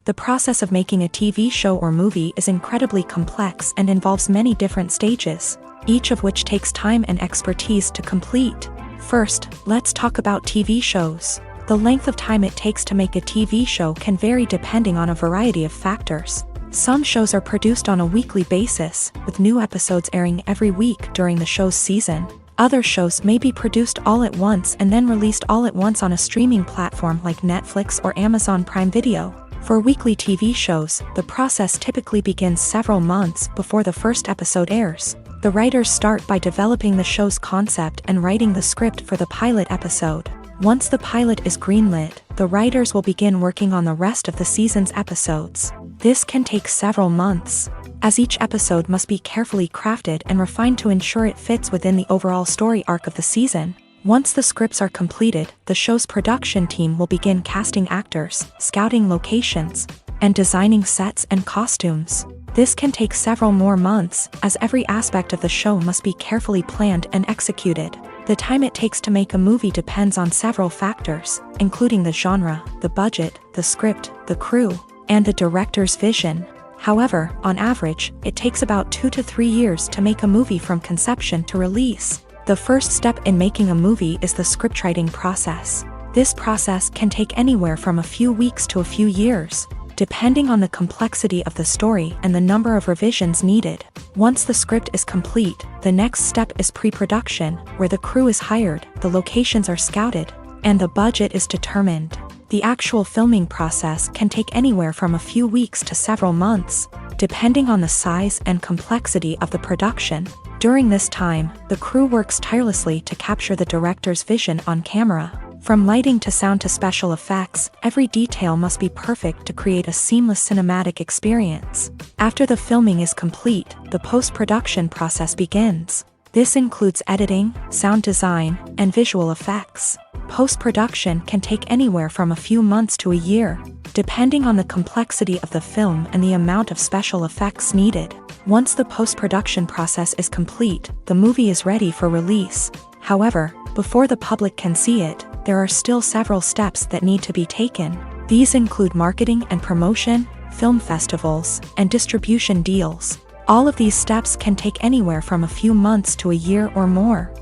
The process of making a TV show or movie is incredibly complex and involves many different stages, each of which takes time and expertise to complete. First, let's talk about TV shows. The length of time it takes to make a TV show can vary depending on a variety of factors. Some shows are produced on a weekly basis, with new episodes airing every week during the show's season. Other shows may be produced all at once and then released all at once on a streaming platform like Netflix or Amazon Prime Video. For weekly TV shows, the process typically begins several months before the first episode airs. The writers start by developing the show's concept and writing the script for the pilot episode. Once the pilot is greenlit, the writers will begin working on the rest of the season's episodes. This can take several months, as each episode must be carefully crafted and refined to ensure it fits within the overall story arc of the season. Once the scripts are completed, the show's production team will begin casting actors, scouting locations, and designing sets and costumes. This can take several more months, as every aspect of the show must be carefully planned and executed. The time it takes to make a movie depends on several factors, including the genre, the budget, the script, the crew, and the director's vision. However, on average, it takes about 2 to 3 years to make a movie from conception to release. The first step in making a movie is the scriptwriting process. This process can take anywhere from a few weeks to a few years, depending on the complexity of the story and the number of revisions needed. Once the script is complete, the next step is pre-production, where the crew is hired, the locations are scouted, and the budget is determined. The actual filming process can take anywhere from a few weeks to several months, depending on the size and complexity of the production. During this time, the crew works tirelessly to capture the director's vision on camera. From lighting to sound to special effects, every detail must be perfect to create a seamless cinematic experience. After the filming is complete, the post-production process begins. This includes editing, sound design, and visual effects. Post-production can take anywhere from a few months to a year, depending on the complexity of the film and the amount of special effects needed. Once the post-production process is complete, the movie is ready for release. However, before the public can see it, there are still several steps that need to be taken. These include marketing and promotion, film festivals, and distribution deals. All of these steps can take anywhere from a few months to a year or more.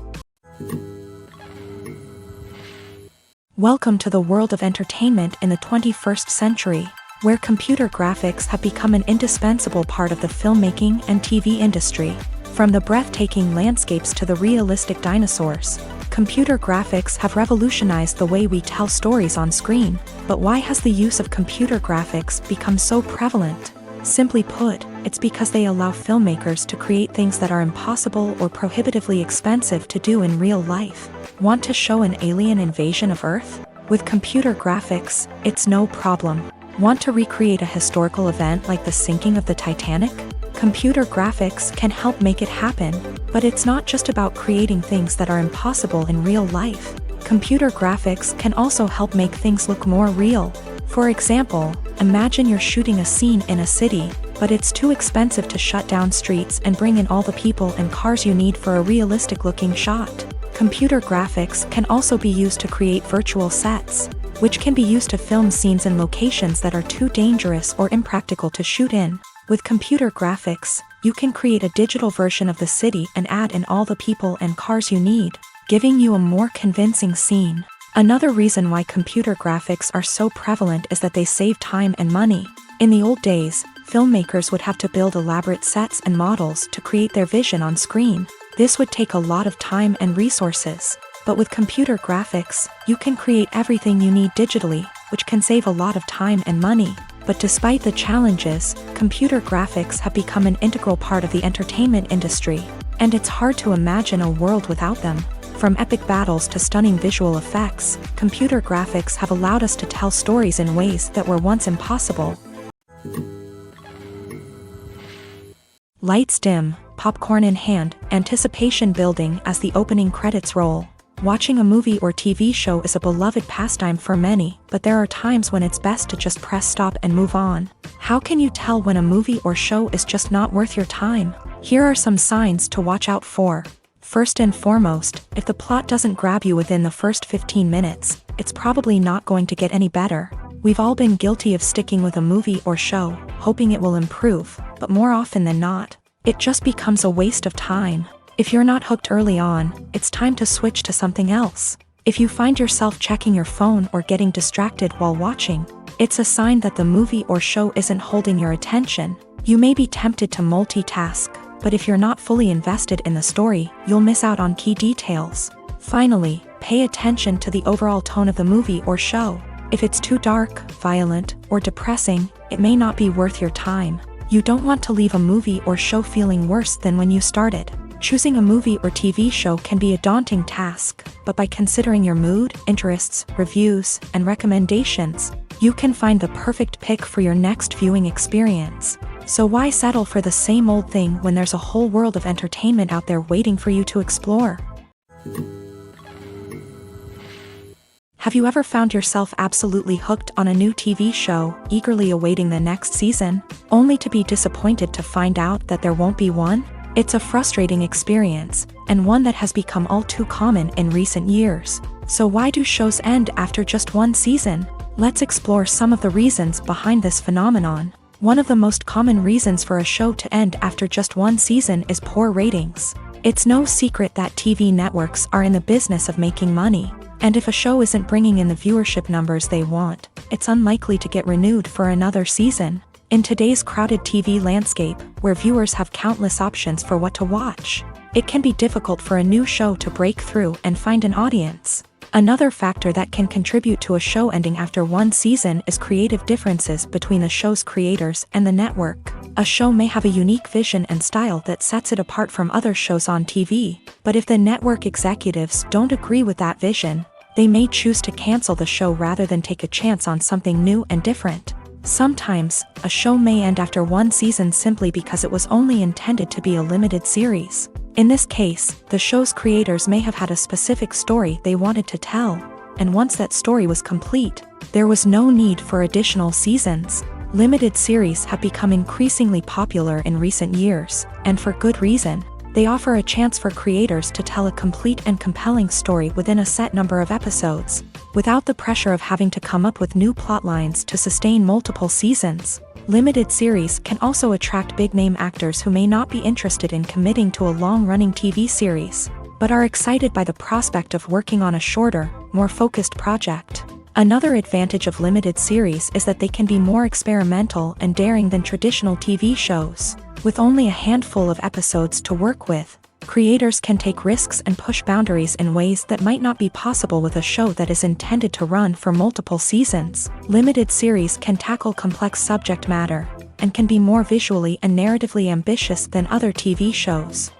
Welcome to the world of entertainment in the 21st century, where computer graphics have become an indispensable part of the filmmaking and TV industry. From the breathtaking landscapes to the realistic dinosaurs, computer graphics have revolutionized the way we tell stories on screen. But why has the use of computer graphics become so prevalent? Simply put, it's because they allow filmmakers to create things that are impossible or prohibitively expensive to do in real life. Want to show an alien invasion of Earth? With computer graphics, it's no problem. Want to recreate a historical event like the sinking of the Titanic? Computer graphics can help make it happen, but it's not just about creating things that are impossible in real life. Computer graphics can also help make things look more real. For example, imagine you're shooting a scene in a city, but it's too expensive to shut down streets and bring in all the people and cars you need for a realistic-looking shot. Computer graphics can also be used to create virtual sets, which can be used to film scenes in locations that are too dangerous or impractical to shoot in. With computer graphics, you can create a digital version of the city and add in all the people and cars you need, giving you a more convincing scene. Another reason why computer graphics are so prevalent is that they save time and money. In the old days, filmmakers would have to build elaborate sets and models to create their vision on screen. This would take a lot of time and resources. But with computer graphics, you can create everything you need digitally, which can save a lot of time and money. But despite the challenges, computer graphics have become an integral part of the entertainment industry, and it's hard to imagine a world without them. From epic battles to stunning visual effects, computer graphics have allowed us to tell stories in ways that were once impossible. Lights dim, popcorn in hand, anticipation building as the opening credits roll. Watching a movie or TV show is a beloved pastime for many, but there are times when it's best to just press stop and move on. How can you tell when a movie or show is just not worth your time? Here are some signs to watch out for. First and foremost, if the plot doesn't grab you within the first 15 minutes, it's probably not going to get any better. We've all been guilty of sticking with a movie or show, hoping it will improve, but more often than not, it just becomes a waste of time. If you're not hooked early on, it's time to switch to something else. If you find yourself checking your phone or getting distracted while watching, it's a sign that the movie or show isn't holding your attention. You may be tempted to multitask, but if you're not fully invested in the story, you'll miss out on key details. Finally, pay attention to the overall tone of the movie or show. If it's too dark, violent, or depressing, it may not be worth your time. You don't want to leave a movie or show feeling worse than when you started. Choosing a movie or TV show can be a daunting task, but by considering your mood, interests, reviews, and recommendations, you can find the perfect pick for your next viewing experience. So why settle for the same old thing when there's a whole world of entertainment out there waiting for you to explore? Have you ever found yourself absolutely hooked on a new TV show, eagerly awaiting the next season, only to be disappointed to find out that there won't be one? It's a frustrating experience, and one that has become all too common in recent years. So why do shows end after just one season? Let's explore some of the reasons behind this phenomenon. One of the most common reasons for a show to end after just one season is poor ratings. It's no secret that TV networks are in the business of making money, and if a show isn't bringing in the viewership numbers they want, it's unlikely to get renewed for another season. In today's crowded TV landscape, where viewers have countless options for what to watch, it can be difficult for a new show to break through and find an audience. Another factor that can contribute to a show ending after one season is creative differences between the show's creators and the network. A show may have a unique vision and style that sets it apart from other shows on TV, but if the network executives don't agree with that vision, they may choose to cancel the show rather than take a chance on something new and different. Sometimes, a show may end after one season simply because it was only intended to be a limited series. In this case, the show's creators may have had a specific story they wanted to tell, and once that story was complete, there was no need for additional seasons. Limited series have become increasingly popular in recent years, and for good reason. They offer a chance for creators to tell a complete and compelling story within a set number of episodes, without the pressure of having to come up with new plotlines to sustain multiple seasons. Limited series can also attract big-name actors who may not be interested in committing to a long-running TV series, but are excited by the prospect of working on a shorter, more focused project. Another advantage of limited series is that they can be more experimental and daring than traditional TV shows. With only a handful of episodes to work with, creators can take risks and push boundaries in ways that might not be possible with a show that is intended to run for multiple seasons. Limited series can tackle complex subject matter, and can be more visually and narratively ambitious than other TV shows.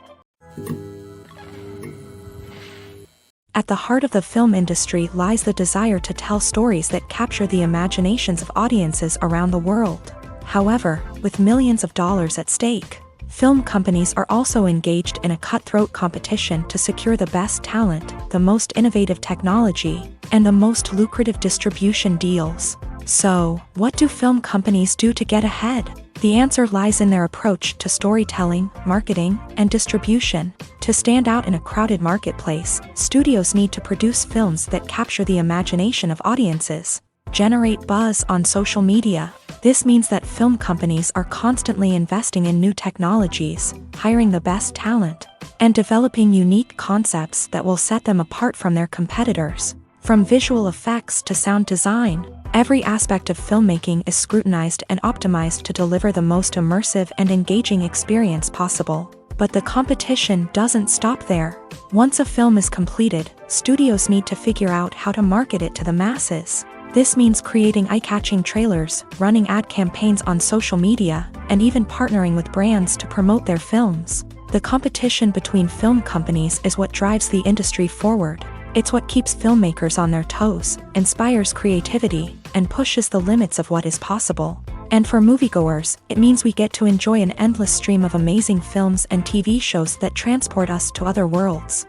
At the heart of the film industry lies the desire to tell stories that capture the imaginations of audiences around the world. However, with millions of dollars at stake, film companies are also engaged in a cutthroat competition to secure the best talent, the most innovative technology, and the most lucrative distribution deals. So, what do film companies do to get ahead? The answer lies in their approach to storytelling, marketing, and distribution. To stand out in a crowded marketplace, studios need to produce films that capture the imagination of audiences, generate buzz on social media. This means that film companies are constantly investing in new technologies, hiring the best talent, and developing unique concepts that will set them apart from their competitors. From visual effects to sound design, every aspect of filmmaking is scrutinized and optimized to deliver the most immersive and engaging experience possible. But the competition doesn't stop there. Once a film is completed, studios need to figure out how to market it to the masses. This means creating eye-catching trailers, running ad campaigns on social media, and even partnering with brands to promote their films. The competition between film companies is what drives the industry forward. It's what keeps filmmakers on their toes, inspires creativity, and pushes the limits of what is possible. And for moviegoers, it means we get to enjoy an endless stream of amazing films and TV shows that transport us to other worlds.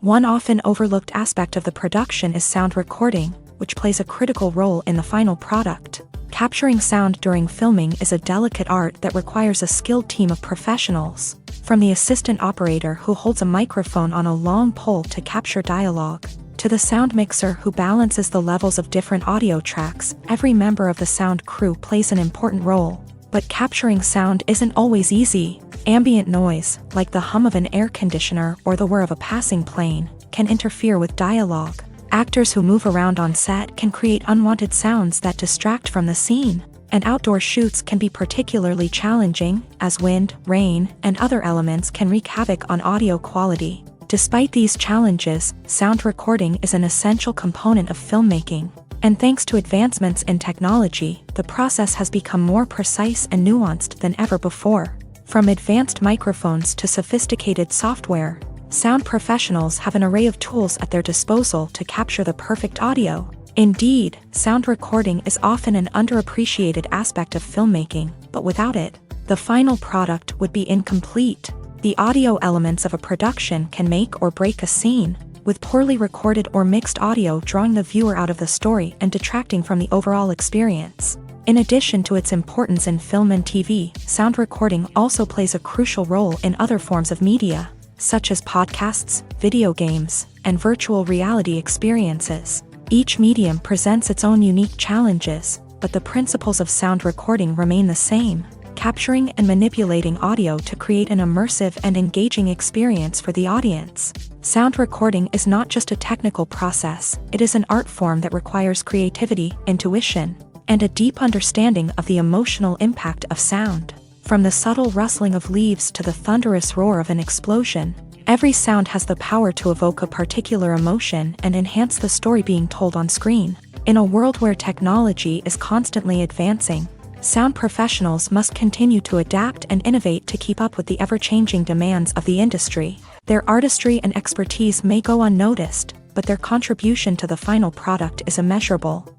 One often overlooked aspect of the production is sound recording, which plays a critical role in the final product. Capturing sound during filming is a delicate art that requires a skilled team of professionals. From the assistant operator who holds a microphone on a long pole to capture dialogue, to the sound mixer who balances the levels of different audio tracks, every member of the sound crew plays an important role. But capturing sound isn't always easy. Ambient noise, like the hum of an air conditioner or the whir of a passing plane, can interfere with dialogue. Actors who move around on set can create unwanted sounds that distract from the scene. And outdoor shoots can be particularly challenging, as wind, rain, and other elements can wreak havoc on audio quality. Despite these challenges, sound recording is an essential component of filmmaking. And thanks to advancements in technology, the process has become more precise and nuanced than ever before. From advanced microphones to sophisticated software, sound professionals have an array of tools at their disposal to capture the perfect audio. Indeed, sound recording is often an underappreciated aspect of filmmaking, but without it, the final product would be incomplete. The audio elements of a production can make or break a scene, with poorly recorded or mixed audio drawing the viewer out of the story and detracting from the overall experience. In addition to its importance in film and TV, sound recording also plays a crucial role in other forms of media, such as podcasts, video games, and virtual reality experiences. Each medium presents its own unique challenges, but the principles of sound recording remain the same: capturing and manipulating audio to create an immersive and engaging experience for the audience. Sound recording is not just a technical process, it is an art form that requires creativity, intuition, and a deep understanding of the emotional impact of sound. From the subtle rustling of leaves to the thunderous roar of an explosion, every sound has the power to evoke a particular emotion and enhance the story being told on screen. In a world where technology is constantly advancing, sound professionals must continue to adapt and innovate to keep up with the ever-changing demands of the industry. Their artistry and expertise may go unnoticed, but their contribution to the final product is immeasurable.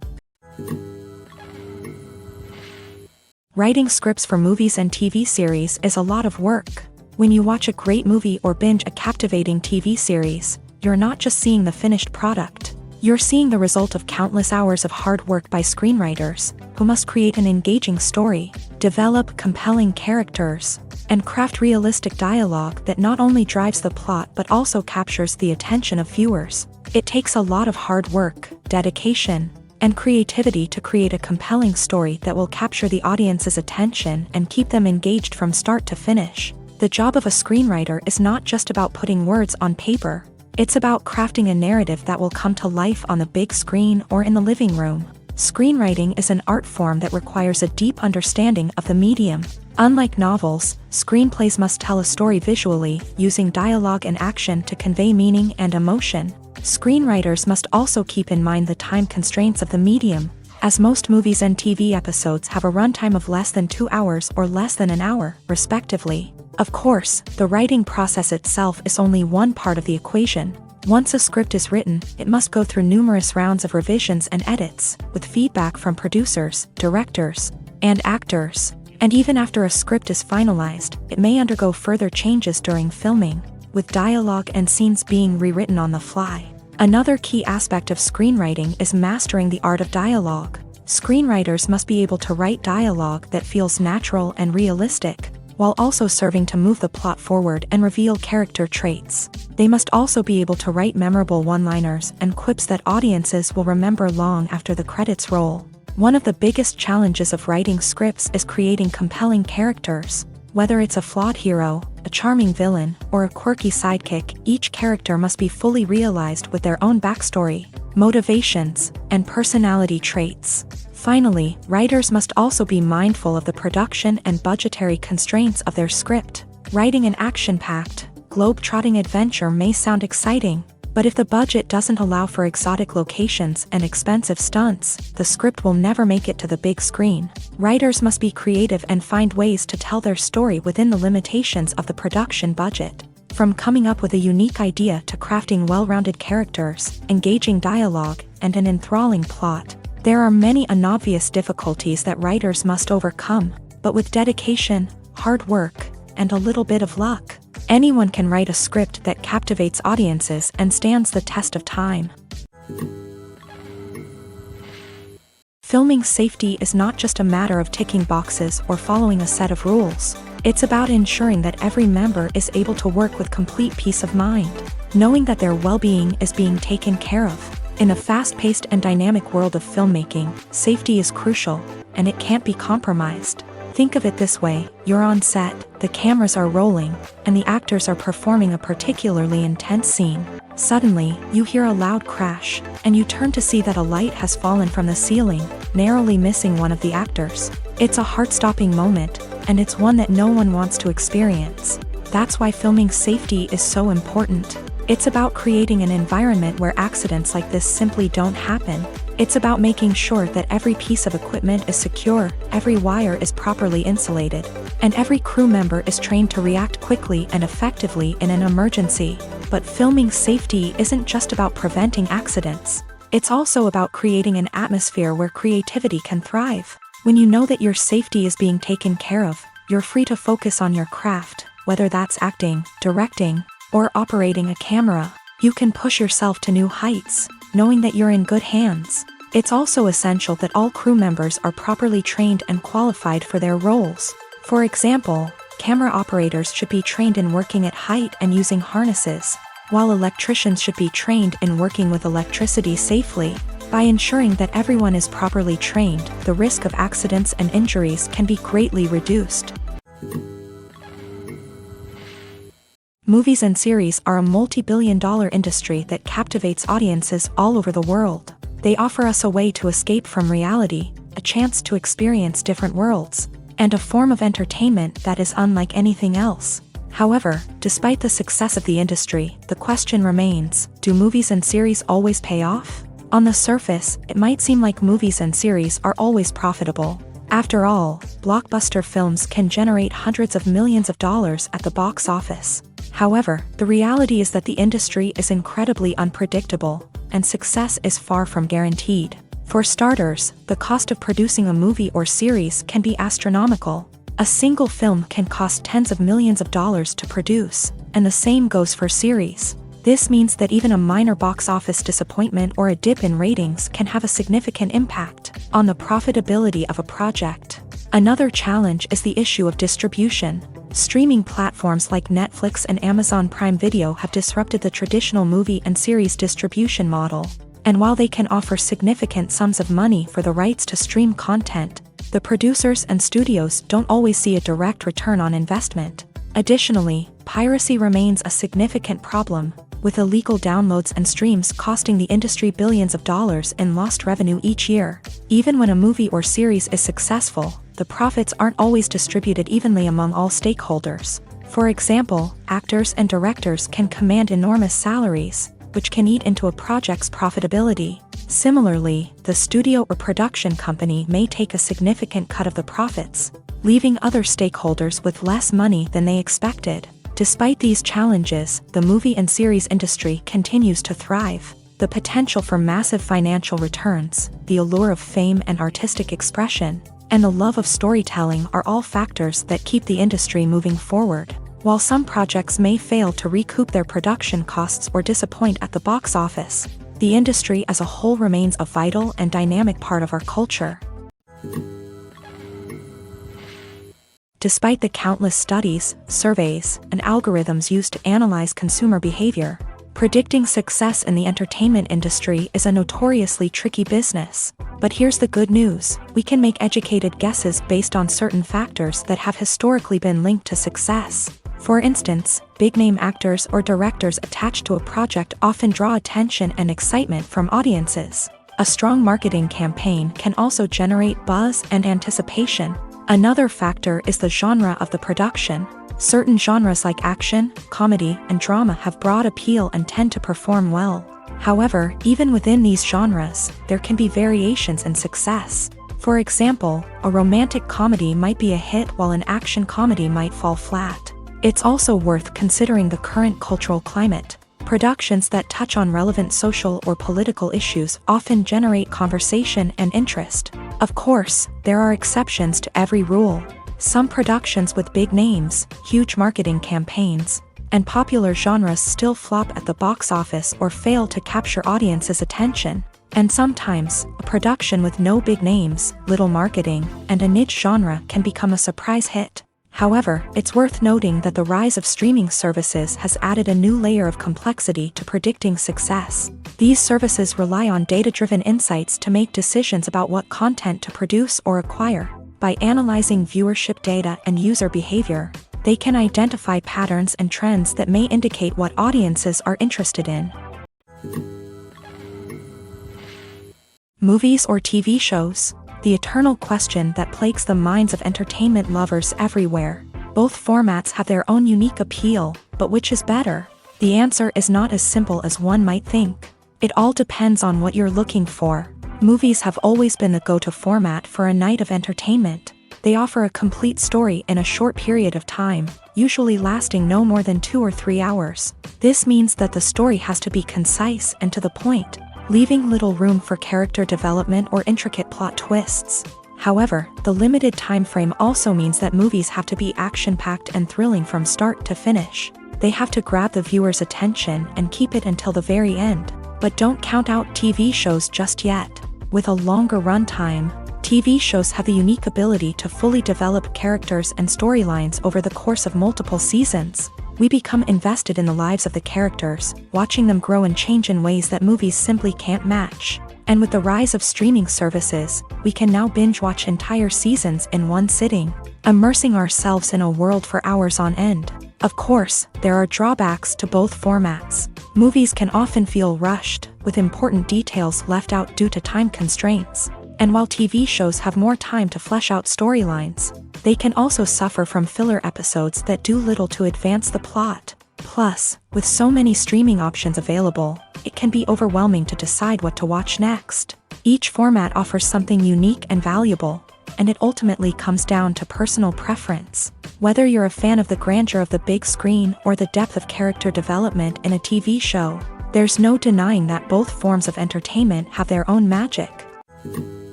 Writing scripts for movies and TV series is a lot of work. When you watch a great movie or binge a captivating TV series, you're not just seeing the finished product. You're seeing the result of countless hours of hard work by screenwriters, who must create an engaging story, develop compelling characters, and craft realistic dialogue that not only drives the plot but also captures the attention of viewers. It takes a lot of hard work, dedication, and creativity to create a compelling story that will capture the audience's attention and keep them engaged from start to finish. The job of a screenwriter is not just about putting words on paper. It's about crafting a narrative that will come to life on the big screen or in the living room. Screenwriting is an art form that requires a deep understanding of the medium. Unlike novels, screenplays must tell a story visually, using dialogue and action to convey meaning and emotion. Screenwriters must also keep in mind the time constraints of the medium, as most movies and TV episodes have a runtime of less than 2 hours or less than an hour, respectively. Of course, the writing process itself is only one part of the equation. Once a script is written, it must go through numerous rounds of revisions and edits, with feedback from producers, directors, and actors. And even after a script is finalized, it may undergo further changes during filming, with dialogue and scenes being rewritten on the fly. Another key aspect of screenwriting is mastering the art of dialogue. Screenwriters must be able to write dialogue that feels natural and realistic, while also serving to move the plot forward and reveal character traits. They must also be able to write memorable one-liners and quips that audiences will remember long after the credits roll. One of the biggest challenges of writing scripts is creating compelling characters. Whether it's a flawed hero, a charming villain, or a quirky sidekick, each character must be fully realized with their own backstory, motivations, and personality traits. Finally, writers must also be mindful of the production and budgetary constraints of their script. Writing an action-packed, globe-trotting adventure may sound exciting, but if the budget doesn't allow for exotic locations and expensive stunts, the script will never make it to the big screen. Writers must be creative and find ways to tell their story within the limitations of the production budget. From coming up with a unique idea to crafting well-rounded characters, engaging dialogue, and an enthralling plot, there are many unobvious difficulties that writers must overcome, but with dedication, hard work, and a little bit of luck, Anyone can write a script that captivates audiences and stands the test of time. Filming safety is not just a matter of ticking boxes or following a set of rules. It's about ensuring that every member is able to work with complete peace of mind, knowing that their well-being is being taken care of. In a fast-paced and dynamic world of filmmaking, safety is crucial, and it can't be compromised. Think of it this way: you're on set, the cameras are rolling, and the actors are performing a particularly intense scene. Suddenly, you hear a loud crash, and you turn to see that a light has fallen from the ceiling, narrowly missing one of the actors. It's a heart-stopping moment, and it's one that no one wants to experience. That's why filming safety is so important. It's about creating an environment where accidents like this simply don't happen. It's about making sure that every piece of equipment is secure, every wire is properly insulated, and every crew member is trained to react quickly and effectively in an emergency. But filming safety isn't just about preventing accidents. It's also about creating an atmosphere where creativity can thrive. When you know that your safety is being taken care of, you're free to focus on your craft, whether that's acting, directing, or operating a camera. You can push yourself to new heights, knowing that you're in good hands. It's also essential that all crew members are properly trained and qualified for their roles. For example, camera operators should be trained in working at height and using harnesses, while electricians should be trained in working with electricity safely. By ensuring that everyone is properly trained, the risk of accidents and injuries can be greatly reduced. Movies and series are a multi-billion-dollar industry that captivates audiences all over the world. They offer us a way to escape from reality, a chance to experience different worlds, and a form of entertainment that is unlike anything else. However, despite the success of the industry, the question remains: do movies and series always pay off? On the surface, it might seem like movies and series are always profitable. After all, blockbuster films can generate hundreds of millions of dollars at the box office. However, the reality is that the industry is incredibly unpredictable, and success is far from guaranteed. For starters, the cost of producing a movie or series can be astronomical. A single film can cost tens of millions of dollars to produce, and the same goes for series. This means that even a minor box office disappointment or a dip in ratings can have a significant impact on the profitability of a project. Another challenge is the issue of distribution. Streaming platforms like Netflix and Amazon Prime Video have disrupted the traditional movie and series distribution model. And while they can offer significant sums of money for the rights to stream content, the producers and studios don't always see a direct return on investment. Additionally, piracy remains a significant problem, with illegal downloads and streams costing the industry billions of dollars in lost revenue each year. Even when a movie or series is successful, the profits aren't always distributed evenly among all stakeholders. For example, actors and directors can command enormous salaries, which can eat into a project's profitability. Similarly, the studio or production company may take a significant cut of the profits, leaving other stakeholders with less money than they expected. Despite these challenges, the movie and series industry continues to thrive. The potential for massive financial returns, the allure of fame and artistic expression, and the love of storytelling are all factors that keep the industry moving forward. While some projects may fail to recoup their production costs or disappoint at the box office, the industry as a whole remains a vital and dynamic part of our culture. Despite the countless studies, surveys, and algorithms used to analyze consumer behavior, predicting success in the entertainment industry is a notoriously tricky business. But here's the good news: we can make educated guesses based on certain factors that have historically been linked to success. For instance, big-name actors or directors attached to a project often draw attention and excitement from audiences. A strong marketing campaign can also generate buzz and anticipation. Another factor is the genre of the production. Certain genres like action, comedy, and drama have broad appeal and tend to perform well. However, even within these genres, there can be variations in success. For example, a romantic comedy might be a hit while an action comedy might fall flat. It's also worth considering the current cultural climate. Productions that touch on relevant social or political issues often generate conversation and interest. Of course, there are exceptions to every rule. Some productions with big names, huge marketing campaigns, and popular genres still flop at the box office or fail to capture audiences' attention. And sometimes, a production with no big names, little marketing, and a niche genre can become a surprise hit. However, it's worth noting that the rise of streaming services has added a new layer of complexity to predicting success. These services rely on data-driven insights to make decisions about what content to produce or acquire. By analyzing viewership data and user behavior, they can identify patterns and trends that may indicate what audiences are interested in. Movies or TV shows? The eternal question that plagues the minds of entertainment lovers everywhere. Both formats have their own unique appeal, but which is better? The answer is not as simple as one might think. It all depends on what you're looking for. Movies have always been the go-to format for a night of entertainment. They offer a complete story in a short period of time, usually lasting no more than 2 or 3 hours. This means that the story has to be concise and to the point, leaving little room for character development or intricate plot twists. However, the limited time frame also means that movies have to be action-packed and thrilling from start to finish. They have to grab the viewer's attention and keep it until the very end. But don't count out TV shows just yet. With a longer runtime, TV shows have the unique ability to fully develop characters and storylines over the course of multiple seasons. We become invested in the lives of the characters, watching them grow and change in ways that movies simply can't match. And with the rise of streaming services, we can now binge-watch entire seasons in one sitting, immersing ourselves in a world for hours on end. Of course, there are drawbacks to both formats. Movies can often feel rushed, with important details left out due to time constraints. And while TV shows have more time to flesh out storylines, they can also suffer from filler episodes that do little to advance the plot. Plus, with so many streaming options available, it can be overwhelming to decide what to watch next. Each format offers something unique and valuable, and it ultimately comes down to personal preference. Whether you're a fan of the grandeur of the big screen or the depth of character development in a TV show, there's no denying that both forms of entertainment have their own magic.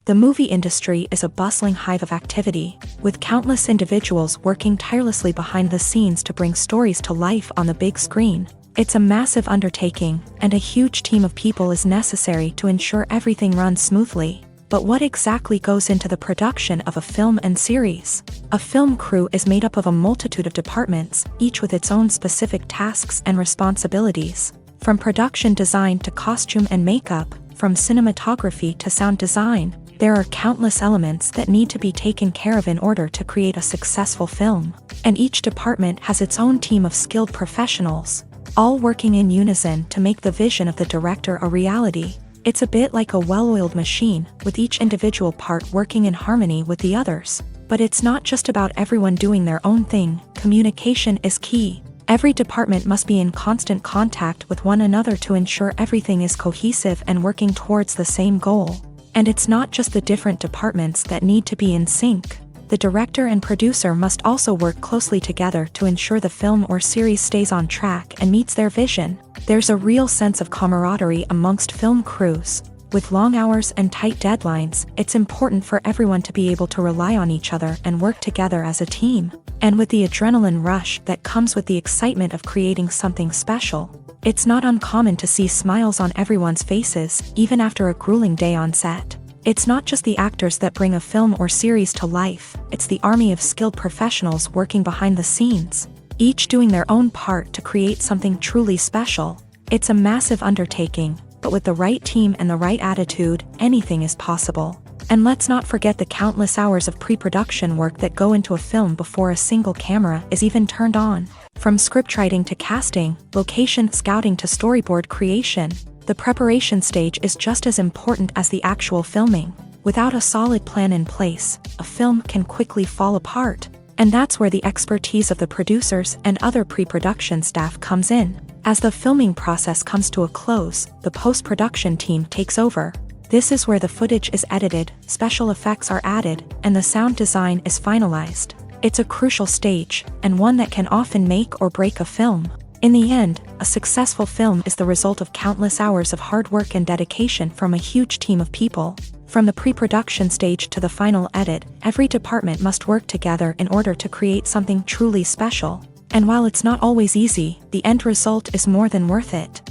The movie industry is a bustling hive of activity, with countless individuals working tirelessly behind the scenes to bring stories to life on the big screen. It's a massive undertaking, and a huge team of people is necessary to ensure everything runs smoothly. But what exactly goes into the production of a film and series? A film crew is made up of a multitude of departments, each with its own specific tasks and responsibilities. From production design to costume and makeup, from cinematography to sound design, there are countless elements that need to be taken care of in order to create a successful film. And each department has its own team of skilled professionals, all working in unison to make the vision of the director a reality. It's a bit like a well-oiled machine, with each individual part working in harmony with the others. But it's not just about everyone doing their own thing. Communication is key. Every department must be in constant contact with one another to ensure everything is cohesive and working towards the same goal. And it's not just the different departments that need to be in sync. The director and producer must also work closely together to ensure the film or series stays on track and meets their vision. There's a real sense of camaraderie amongst film crews. With long hours and tight deadlines, it's important for everyone to be able to rely on each other and work together as a team. And with the adrenaline rush that comes with the excitement of creating something special, it's not uncommon to see smiles on everyone's faces, even after a grueling day on set. It's not just the actors that bring a film or series to life, it's the army of skilled professionals working behind the scenes, each doing their own part to create something truly special. It's a massive undertaking, but with the right team and the right attitude, anything is possible. And let's not forget the countless hours of pre-production work that go into a film before a single camera is even turned on. From scriptwriting to casting, location scouting to storyboard creation, the preparation stage is just as important as the actual filming. Without a solid plan in place, a film can quickly fall apart. And that's where the expertise of the producers and other pre-production staff comes in. As the filming process comes to a close, the post-production team takes over. This is where the footage is edited, special effects are added, and the sound design is finalized. It's a crucial stage, and one that can often make or break a film. In the end, a successful film is the result of countless hours of hard work and dedication from a huge team of people. From the pre-production stage to the final edit, every department must work together in order to create something truly special. And while it's not always easy, the end result is more than worth it.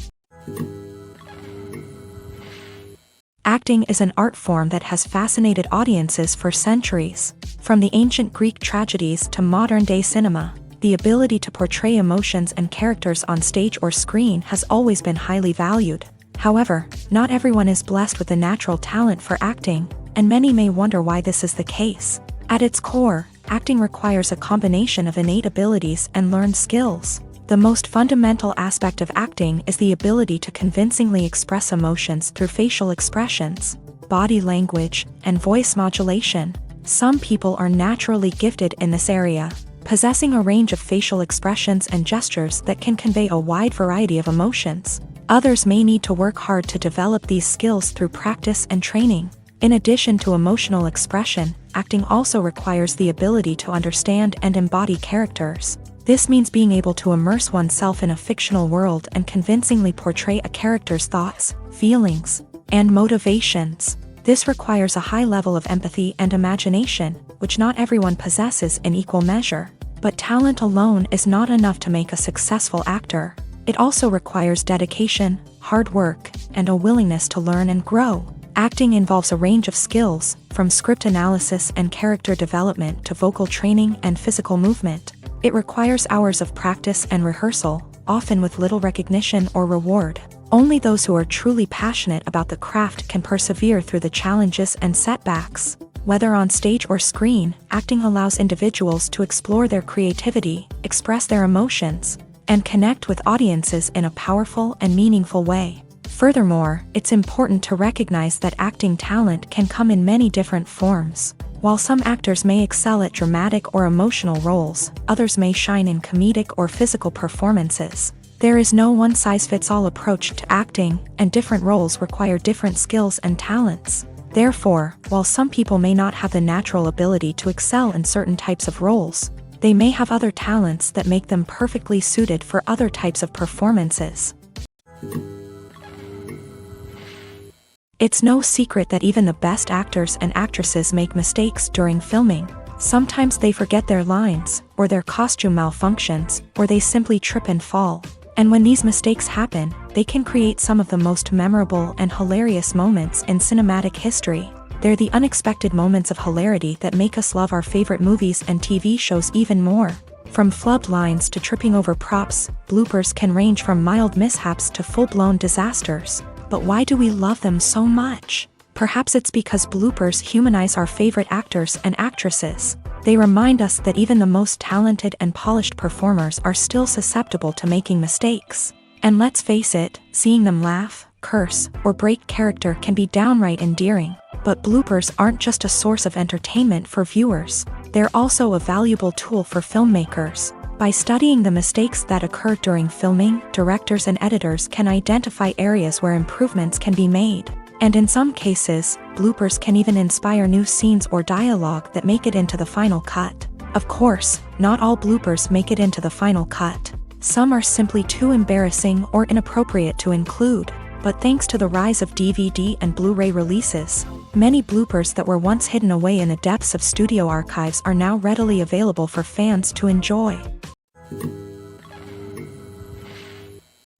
Acting is an art form that has fascinated audiences for centuries. From the ancient Greek tragedies to modern-day cinema, the ability to portray emotions and characters on stage or screen has always been highly valued. However, not everyone is blessed with a natural talent for acting, and many may wonder why this is the case. At its core, acting requires a combination of innate abilities and learned skills. The most fundamental aspect of acting is the ability to convincingly express emotions through facial expressions, body language, and voice modulation. Some people are naturally gifted in this area, possessing a range of facial expressions and gestures that can convey a wide variety of emotions. Others may need to work hard to develop these skills through practice and training. In addition to emotional expression, acting also requires the ability to understand and embody characters. This means being able to immerse oneself in a fictional world and convincingly portray a character's thoughts, feelings, and motivations. This requires a high level of empathy and imagination, which not everyone possesses in equal measure. But talent alone is not enough to make a successful actor. It also requires dedication, hard work, and a willingness to learn and grow. Acting involves a range of skills, from script analysis and character development to vocal training and physical movement. It requires hours of practice and rehearsal, often with little recognition or reward. Only those who are truly passionate about the craft can persevere through the challenges and setbacks. Whether on stage or screen, acting allows individuals to explore their creativity, express their emotions, and connect with audiences in a powerful and meaningful way. Furthermore, it's important to recognize that acting talent can come in many different forms. While some actors may excel at dramatic or emotional roles, others may shine in comedic or physical performances. There is no one-size-fits-all approach to acting, and different roles require different skills and talents. Therefore, while some people may not have the natural ability to excel in certain types of roles, they may have other talents that make them perfectly suited for other types of performances. It's no secret that even the best actors and actresses make mistakes during filming. Sometimes they forget their lines, or their costume malfunctions, or they simply trip and fall. And when these mistakes happen, they can create some of the most memorable and hilarious moments in cinematic history. They're the unexpected moments of hilarity that make us love our favorite movies and TV shows even more. From flubbed lines to tripping over props, bloopers can range from mild mishaps to full-blown disasters. But why do we love them so much? Perhaps it's because bloopers humanize our favorite actors and actresses. They remind us that even the most talented and polished performers are still susceptible to making mistakes. And let's face it, seeing them laugh, curse, or break character can be downright endearing. But bloopers aren't just a source of entertainment for viewers. They're also a valuable tool for filmmakers. By studying the mistakes that occur during filming, directors and editors can identify areas where improvements can be made. And in some cases, bloopers can even inspire new scenes or dialogue that make it into the final cut. Of course, not all bloopers make it into the final cut. Some are simply too embarrassing or inappropriate to include. But thanks to the rise of DVD and Blu-ray releases, many bloopers that were once hidden away in the depths of studio archives are now readily available for fans to enjoy.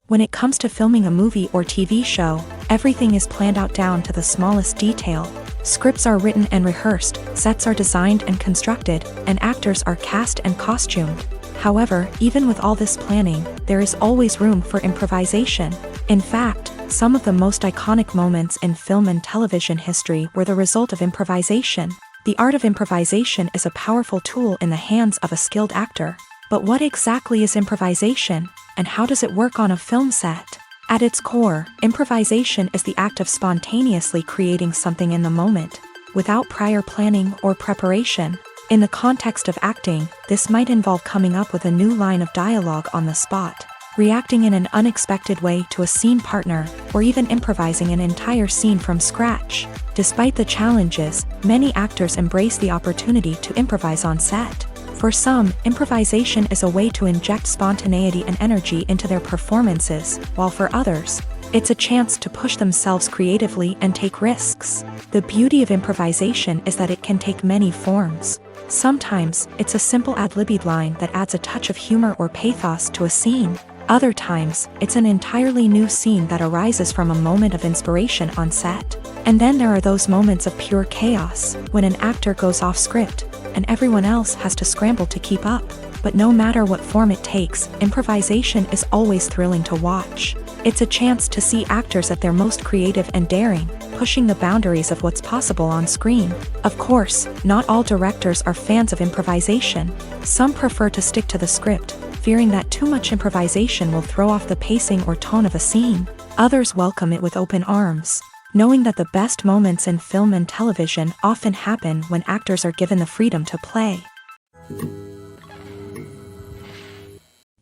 When it comes to filming a movie or TV show, everything is planned out down to the smallest detail. Scripts are written and rehearsed, sets are designed and constructed, and actors are cast and costumed. However, even with all this planning, there is always room for improvisation. In fact, some of the most iconic moments in film and television history were the result of improvisation. The art of improvisation is a powerful tool in the hands of a skilled actor. But what exactly is improvisation, and how does it work on a film set? At its core, improvisation is the act of spontaneously creating something in the moment, without prior planning or preparation. In the context of acting, this might involve coming up with a new line of dialogue on the spot, reacting in an unexpected way to a scene partner, or even improvising an entire scene from scratch. Despite the challenges, many actors embrace the opportunity to improvise on set. For some, improvisation is a way to inject spontaneity and energy into their performances, while for others, it's a chance to push themselves creatively and take risks. The beauty of improvisation is that it can take many forms. Sometimes, it's a simple ad-libbed line that adds a touch of humor or pathos to a scene. Other times, it's an entirely new scene that arises from a moment of inspiration on set. And then there are those moments of pure chaos, when an actor goes off script, and everyone else has to scramble to keep up. But no matter what form it takes, improvisation is always thrilling to watch. It's a chance to see actors at their most creative and daring, pushing the boundaries of what's possible on screen. Of course, not all directors are fans of improvisation. Some prefer to stick to the script, fearing that too much improvisation will throw off the pacing or tone of a scene. Others welcome it with open arms, knowing that the best moments in film and television often happen when actors are given the freedom to play.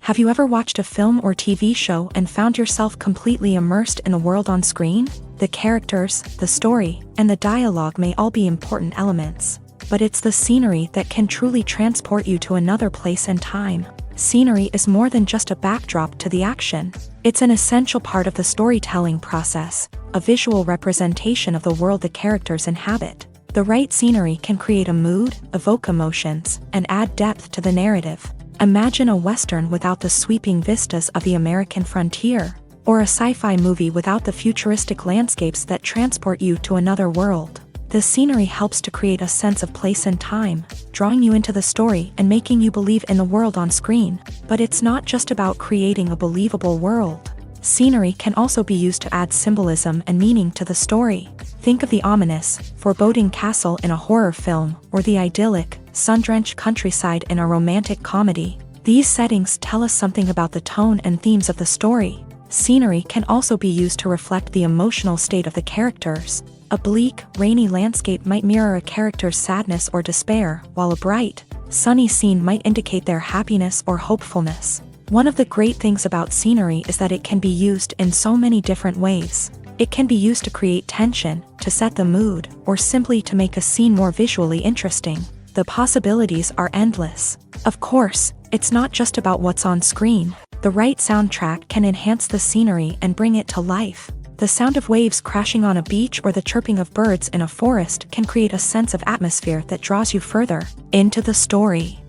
Have you ever watched a film or TV show and found yourself completely immersed in the world on screen? The characters, the story, and the dialogue may all be important elements, but it's the scenery that can truly transport you to another place and time. Scenery is more than just a backdrop to the action. It's an essential part of the storytelling process, a visual representation of the world the characters inhabit. The right scenery can create a mood, evoke emotions, and add depth to the narrative. Imagine a Western without the sweeping vistas of the American frontier, or a sci-fi movie without the futuristic landscapes that transport you to another world. The scenery helps to create a sense of place and time, drawing you into the story and making you believe in the world on screen. But it's not just about creating a believable world. Scenery can also be used to add symbolism and meaning to the story. Think of the ominous, foreboding castle in a horror film, or the idyllic, sun-drenched countryside in a romantic comedy. These settings tell us something about the tone and themes of the story. Scenery can also be used to reflect the emotional state of the characters. A bleak, rainy landscape might mirror a character's sadness or despair, while a bright, sunny scene might indicate their happiness or hopefulness. One of the great things about scenery is that it can be used in so many different ways. It can be used to create tension, to set the mood, or simply to make a scene more visually interesting. The possibilities are endless. Of course, it's not just about what's on screen. The right soundtrack can enhance the scenery and bring it to life. The sound of waves crashing on a beach or the chirping of birds in a forest can create a sense of atmosphere that draws you further into the story.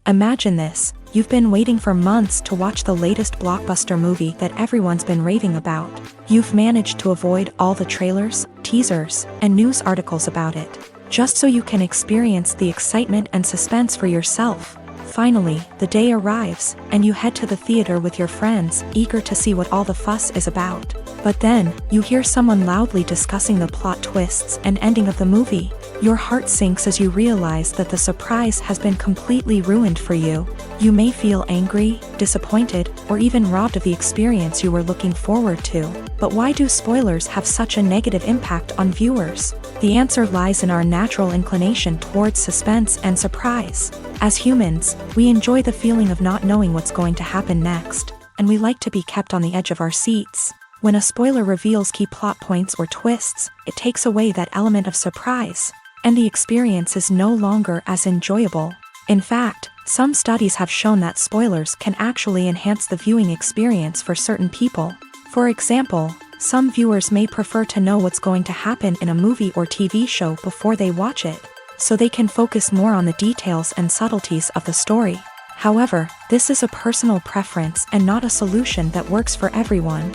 Imagine this: you've been waiting for months to watch the latest blockbuster movie that everyone's been raving about. You've managed to avoid all the trailers, teasers, and news articles about it, just so you can experience the excitement and suspense for yourself. Finally, the day arrives, and you head to the theater with your friends, eager to see what all the fuss is about. But then, you hear someone loudly discussing the plot twists and ending of the movie. Your heart sinks as you realize that the surprise has been completely ruined for you. You may feel angry, disappointed, or even robbed of the experience you were looking forward to. But why do spoilers have such a negative impact on viewers? The answer lies in our natural inclination towards suspense and surprise. As humans, we enjoy the feeling of not knowing what's going to happen next, and we like to be kept on the edge of our seats. When a spoiler reveals key plot points or twists, it takes away that element of surprise, and the experience is no longer as enjoyable. In fact, some studies have shown that spoilers can actually enhance the viewing experience for certain people. For example, some viewers may prefer to know what's going to happen in a movie or TV show before they watch it, so they can focus more on the details and subtleties of the story. However, this is a personal preference and not a solution that works for everyone.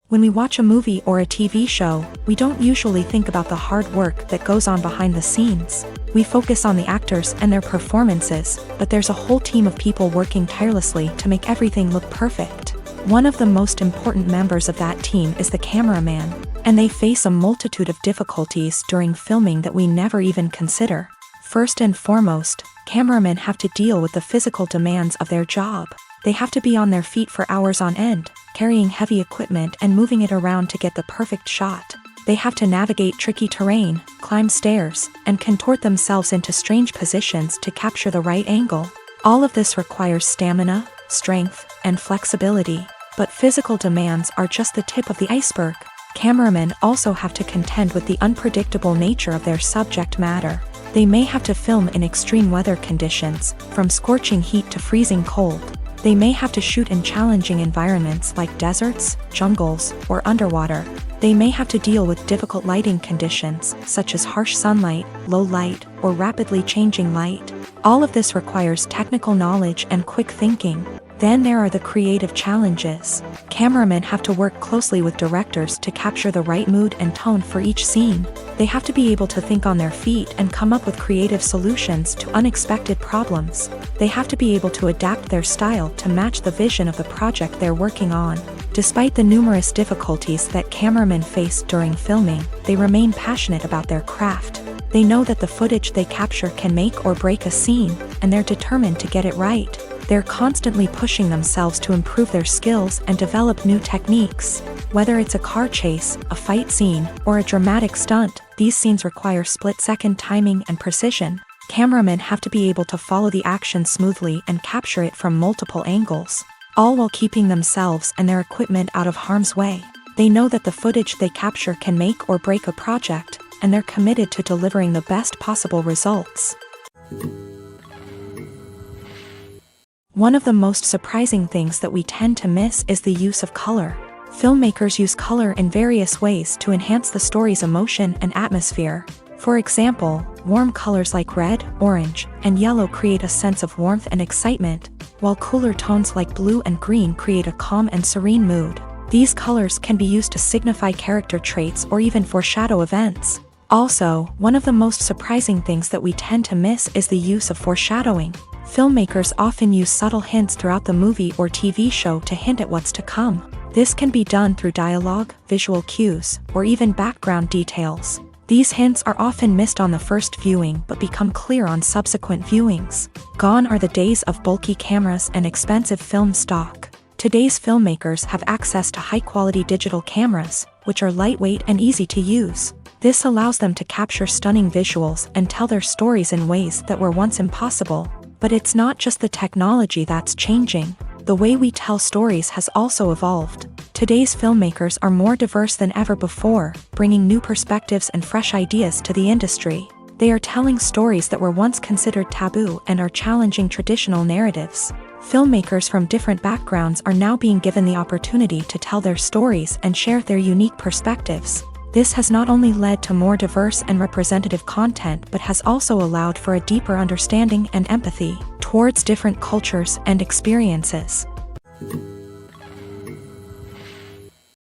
When we watch a movie or a TV show, we don't usually think about the hard work that goes on behind the scenes. We focus on the actors and their performances, but there's a whole team of people working tirelessly to make everything look perfect. One of the most important members of that team is the cameraman, and they face a multitude of difficulties during filming that we never even consider. First and foremost, cameramen have to deal with the physical demands of their job. They have to be on their feet for hours on end, carrying heavy equipment and moving it around to get the perfect shot. They have to navigate tricky terrain, climb stairs, and contort themselves into strange positions to capture the right angle. All of this requires stamina, strength, and flexibility. But physical demands are just the tip of the iceberg. Cameramen also have to contend with the unpredictable nature of their subject matter. They may have to film in extreme weather conditions, from scorching heat to freezing cold. They may have to shoot in challenging environments like deserts, jungles, or underwater. They may have to deal with difficult lighting conditions, such as harsh sunlight, low light, or rapidly changing light. All of this requires technical knowledge and quick thinking. Then there are the creative challenges. Cameramen have to work closely with directors to capture the right mood and tone for each scene. They have to be able to think on their feet and come up with creative solutions to unexpected problems. They have to be able to adapt their style to match the vision of the project they're working on. Despite the numerous difficulties that cameramen face during filming, they remain passionate about their craft. They know that the footage they capture can make or break a scene, and they're determined to get it right. They're constantly pushing themselves to improve their skills and develop new techniques. Whether it's a car chase, a fight scene, or a dramatic stunt, these scenes require split-second timing and precision. Cameramen have to be able to follow the action smoothly and capture it from multiple angles, all while keeping themselves and their equipment out of harm's way. They know that the footage they capture can make or break a project, and they're committed to delivering the best possible results. One of the most surprising things that we tend to miss is the use of color. Filmmakers use color in various ways to enhance the story's emotion and atmosphere. For example, warm colors like red, orange, and yellow create a sense of warmth and excitement, while cooler tones like blue and green create a calm and serene mood. These colors can be used to signify character traits or even foreshadow events. Also, one of the most surprising things that we tend to miss is the use of foreshadowing. Filmmakers often use subtle hints throughout the movie or TV show to hint at what's to come. This can be done through dialogue, visual cues, or even background details. These hints are often missed on the first viewing but become clear on subsequent viewings. Gone are the days of bulky cameras and expensive film stock. Today's filmmakers have access to high-quality digital cameras, which are lightweight and easy to use. This allows them to capture stunning visuals and tell their stories in ways that were once impossible. But it's not just the technology that's changing. The way we tell stories has also evolved. Today's filmmakers are more diverse than ever before, bringing new perspectives and fresh ideas to the industry. They are telling stories that were once considered taboo and are challenging traditional narratives. Filmmakers from different backgrounds are now being given the opportunity to tell their stories and share their unique perspectives. This has not only led to more diverse and representative content but has also allowed for a deeper understanding and empathy towards different cultures and experiences.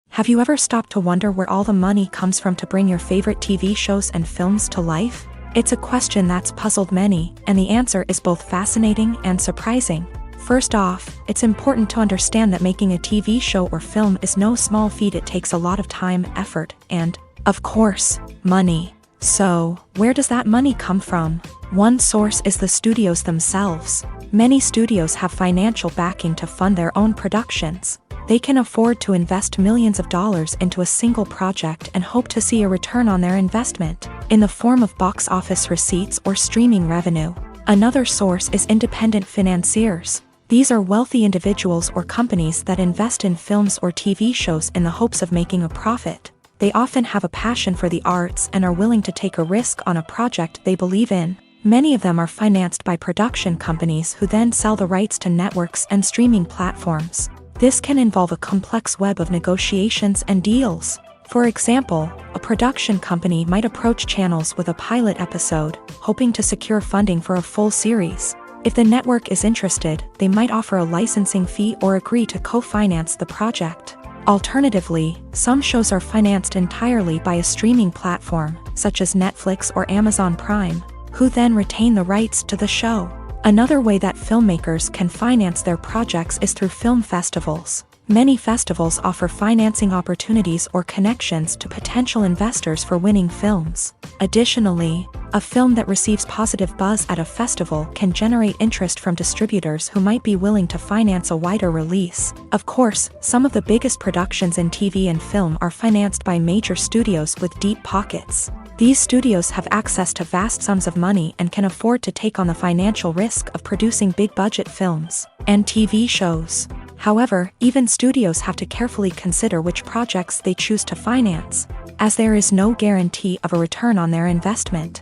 Have you ever stopped to wonder where all the money comes from to bring your favorite TV shows and films to life? It's a question that's puzzled many, and the answer is both fascinating and surprising. First off, it's important to understand that making a TV show or film is no small feat. It takes a lot of time, effort, and, of course, money. So, where does that money come from? One source is the studios themselves. Many studios have financial backing to fund their own productions. They can afford to invest millions of dollars into a single project and hope to see a return on their investment, in the form of box office receipts or streaming revenue. Another source is independent financiers. These are wealthy individuals or companies that invest in films or TV shows in the hopes of making a profit. They often have a passion for the arts and are willing to take a risk on a project they believe in. Many of them are financed by production companies who then sell the rights to networks and streaming platforms. This can involve a complex web of negotiations and deals. For example, a production company might approach channels with a pilot episode, hoping to secure funding for a full series. If the network is interested, they might offer a licensing fee or agree to co-finance the project. Alternatively, some shows are financed entirely by a streaming platform, such as Netflix or Amazon Prime, who then retain the rights to the show. Another way that filmmakers can finance their projects is through film festivals. Many festivals offer financing opportunities or connections to potential investors for winning films. Additionally, a film that receives positive buzz at a festival can generate interest from distributors who might be willing to finance a wider release. Of course, some of the biggest productions in TV and film are financed by major studios with deep pockets. These studios have access to vast sums of money and can afford to take on the financial risk of producing big-budget films and TV shows. However, even studios have to carefully consider which projects they choose to finance, as there is no guarantee of a return on their investment.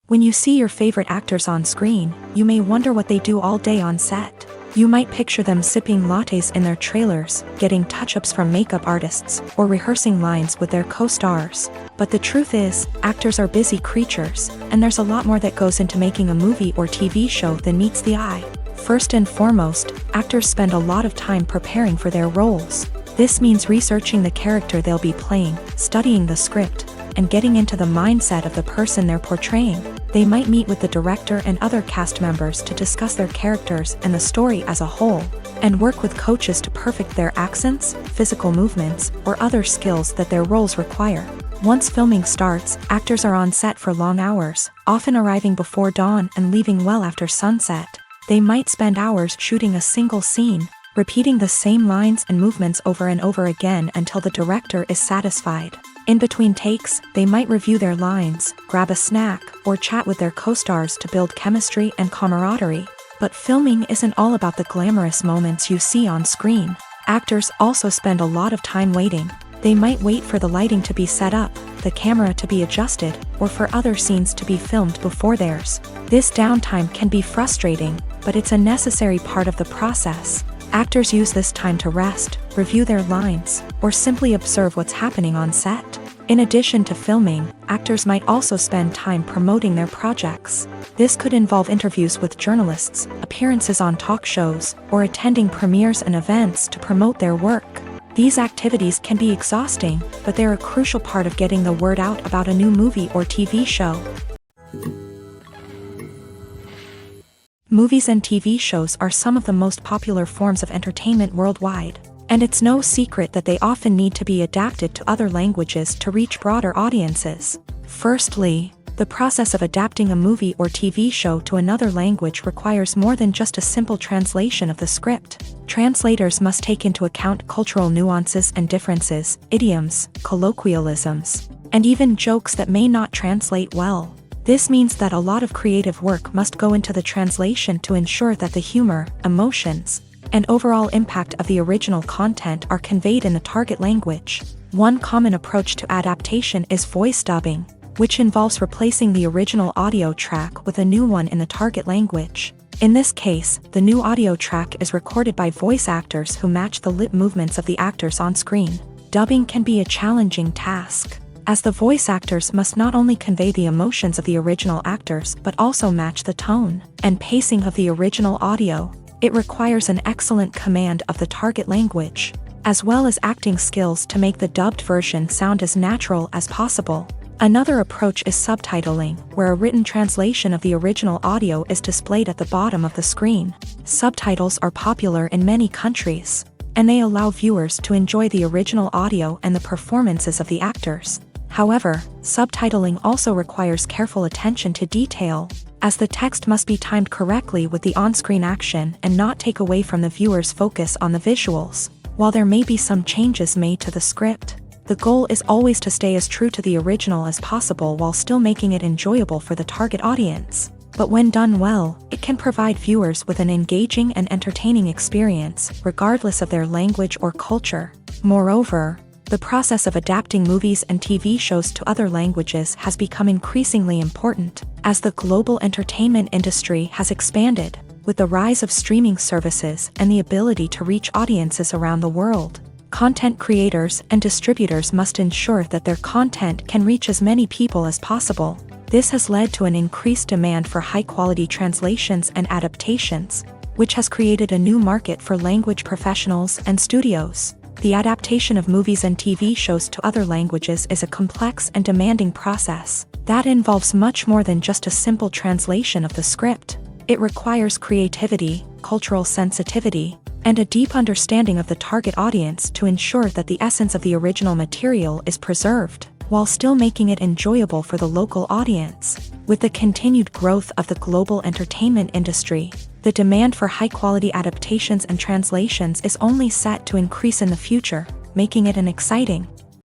When you see your favorite actors on screen, you may wonder what they do all day on set. You might picture them sipping lattes in their trailers, getting touch-ups from makeup artists, or rehearsing lines with their co-stars. But the truth is, actors are busy creatures, and there's a lot more that goes into making a movie or TV show than meets the eye. First and foremost, actors spend a lot of time preparing for their roles. This means researching the character they'll be playing, studying the script, and getting into the mindset of the person they're portraying. They might meet with the director and other cast members to discuss their characters and the story as a whole, and work with coaches to perfect their accents, physical movements, or other skills that their roles require. Once filming starts, actors are on set for long hours, often arriving before dawn and leaving well after sunset. They might spend hours shooting a single scene, repeating the same lines and movements over and over again until the director is satisfied. In between takes, they might review their lines, grab a snack, or chat with their co-stars to build chemistry and camaraderie. But filming isn't all about the glamorous moments you see on screen. Actors also spend a lot of time waiting. They might wait for the lighting to be set up, the camera to be adjusted, or for other scenes to be filmed before theirs. This downtime can be frustrating, but it's a necessary part of the process. Actors use this time to rest, review their lines, or simply observe what's happening on set. In addition to filming, actors might also spend time promoting their projects. This could involve interviews with journalists, appearances on talk shows, or attending premieres and events to promote their work. These activities can be exhausting, but they're a crucial part of getting the word out about a new movie or TV show. Movies and TV shows are some of the most popular forms of entertainment worldwide, and it's no secret that they often need to be adapted to other languages to reach broader audiences. Firstly, the process of adapting a movie or TV show to another language requires more than just a simple translation of the script. Translators must take into account cultural nuances and differences, idioms, colloquialisms, and even jokes that may not translate well. This means that a lot of creative work must go into the translation to ensure that the humor, emotions, and overall impact of the original content are conveyed in the target language. One common approach to adaptation is voice dubbing, which involves replacing the original audio track with a new one in the target language. In this case, the new audio track is recorded by voice actors who match the lip movements of the actors on screen. Dubbing can be a challenging task, as the voice actors must not only convey the emotions of the original actors but also match the tone and pacing of the original audio. It requires an excellent command of the target language, as well as acting skills to make the dubbed version sound as natural as possible. Another approach is subtitling, where a written translation of the original audio is displayed at the bottom of the screen. Subtitles are popular in many countries, and they allow viewers to enjoy the original audio and the performances of the actors. However, subtitling also requires careful attention to detail, as the text must be timed correctly with the on-screen action and not take away from the viewer's focus on the visuals. While there may be some changes made to the script, the goal is always to stay as true to the original as possible while still making it enjoyable for the target audience. But when done well, it can provide viewers with an engaging and entertaining experience, regardless of their language or culture. Moreover, the process of adapting movies and TV shows to other languages has become increasingly important, as the global entertainment industry has expanded, with the rise of streaming services and the ability to reach audiences around the world. Content creators and distributors must ensure that their content can reach as many people as possible. This has led to an increased demand for high-quality translations and adaptations, which has created a new market for language professionals and studios. The adaptation of movies and TV shows to other languages is a complex and demanding process that involves much more than just a simple translation of the script. It requires creativity, cultural sensitivity, and a deep understanding of the target audience to ensure that the essence of the original material is preserved, while still making it enjoyable for the local audience. With the continued growth of the global entertainment industry, the demand for high-quality adaptations and translations is only set to increase in the future, making it an exciting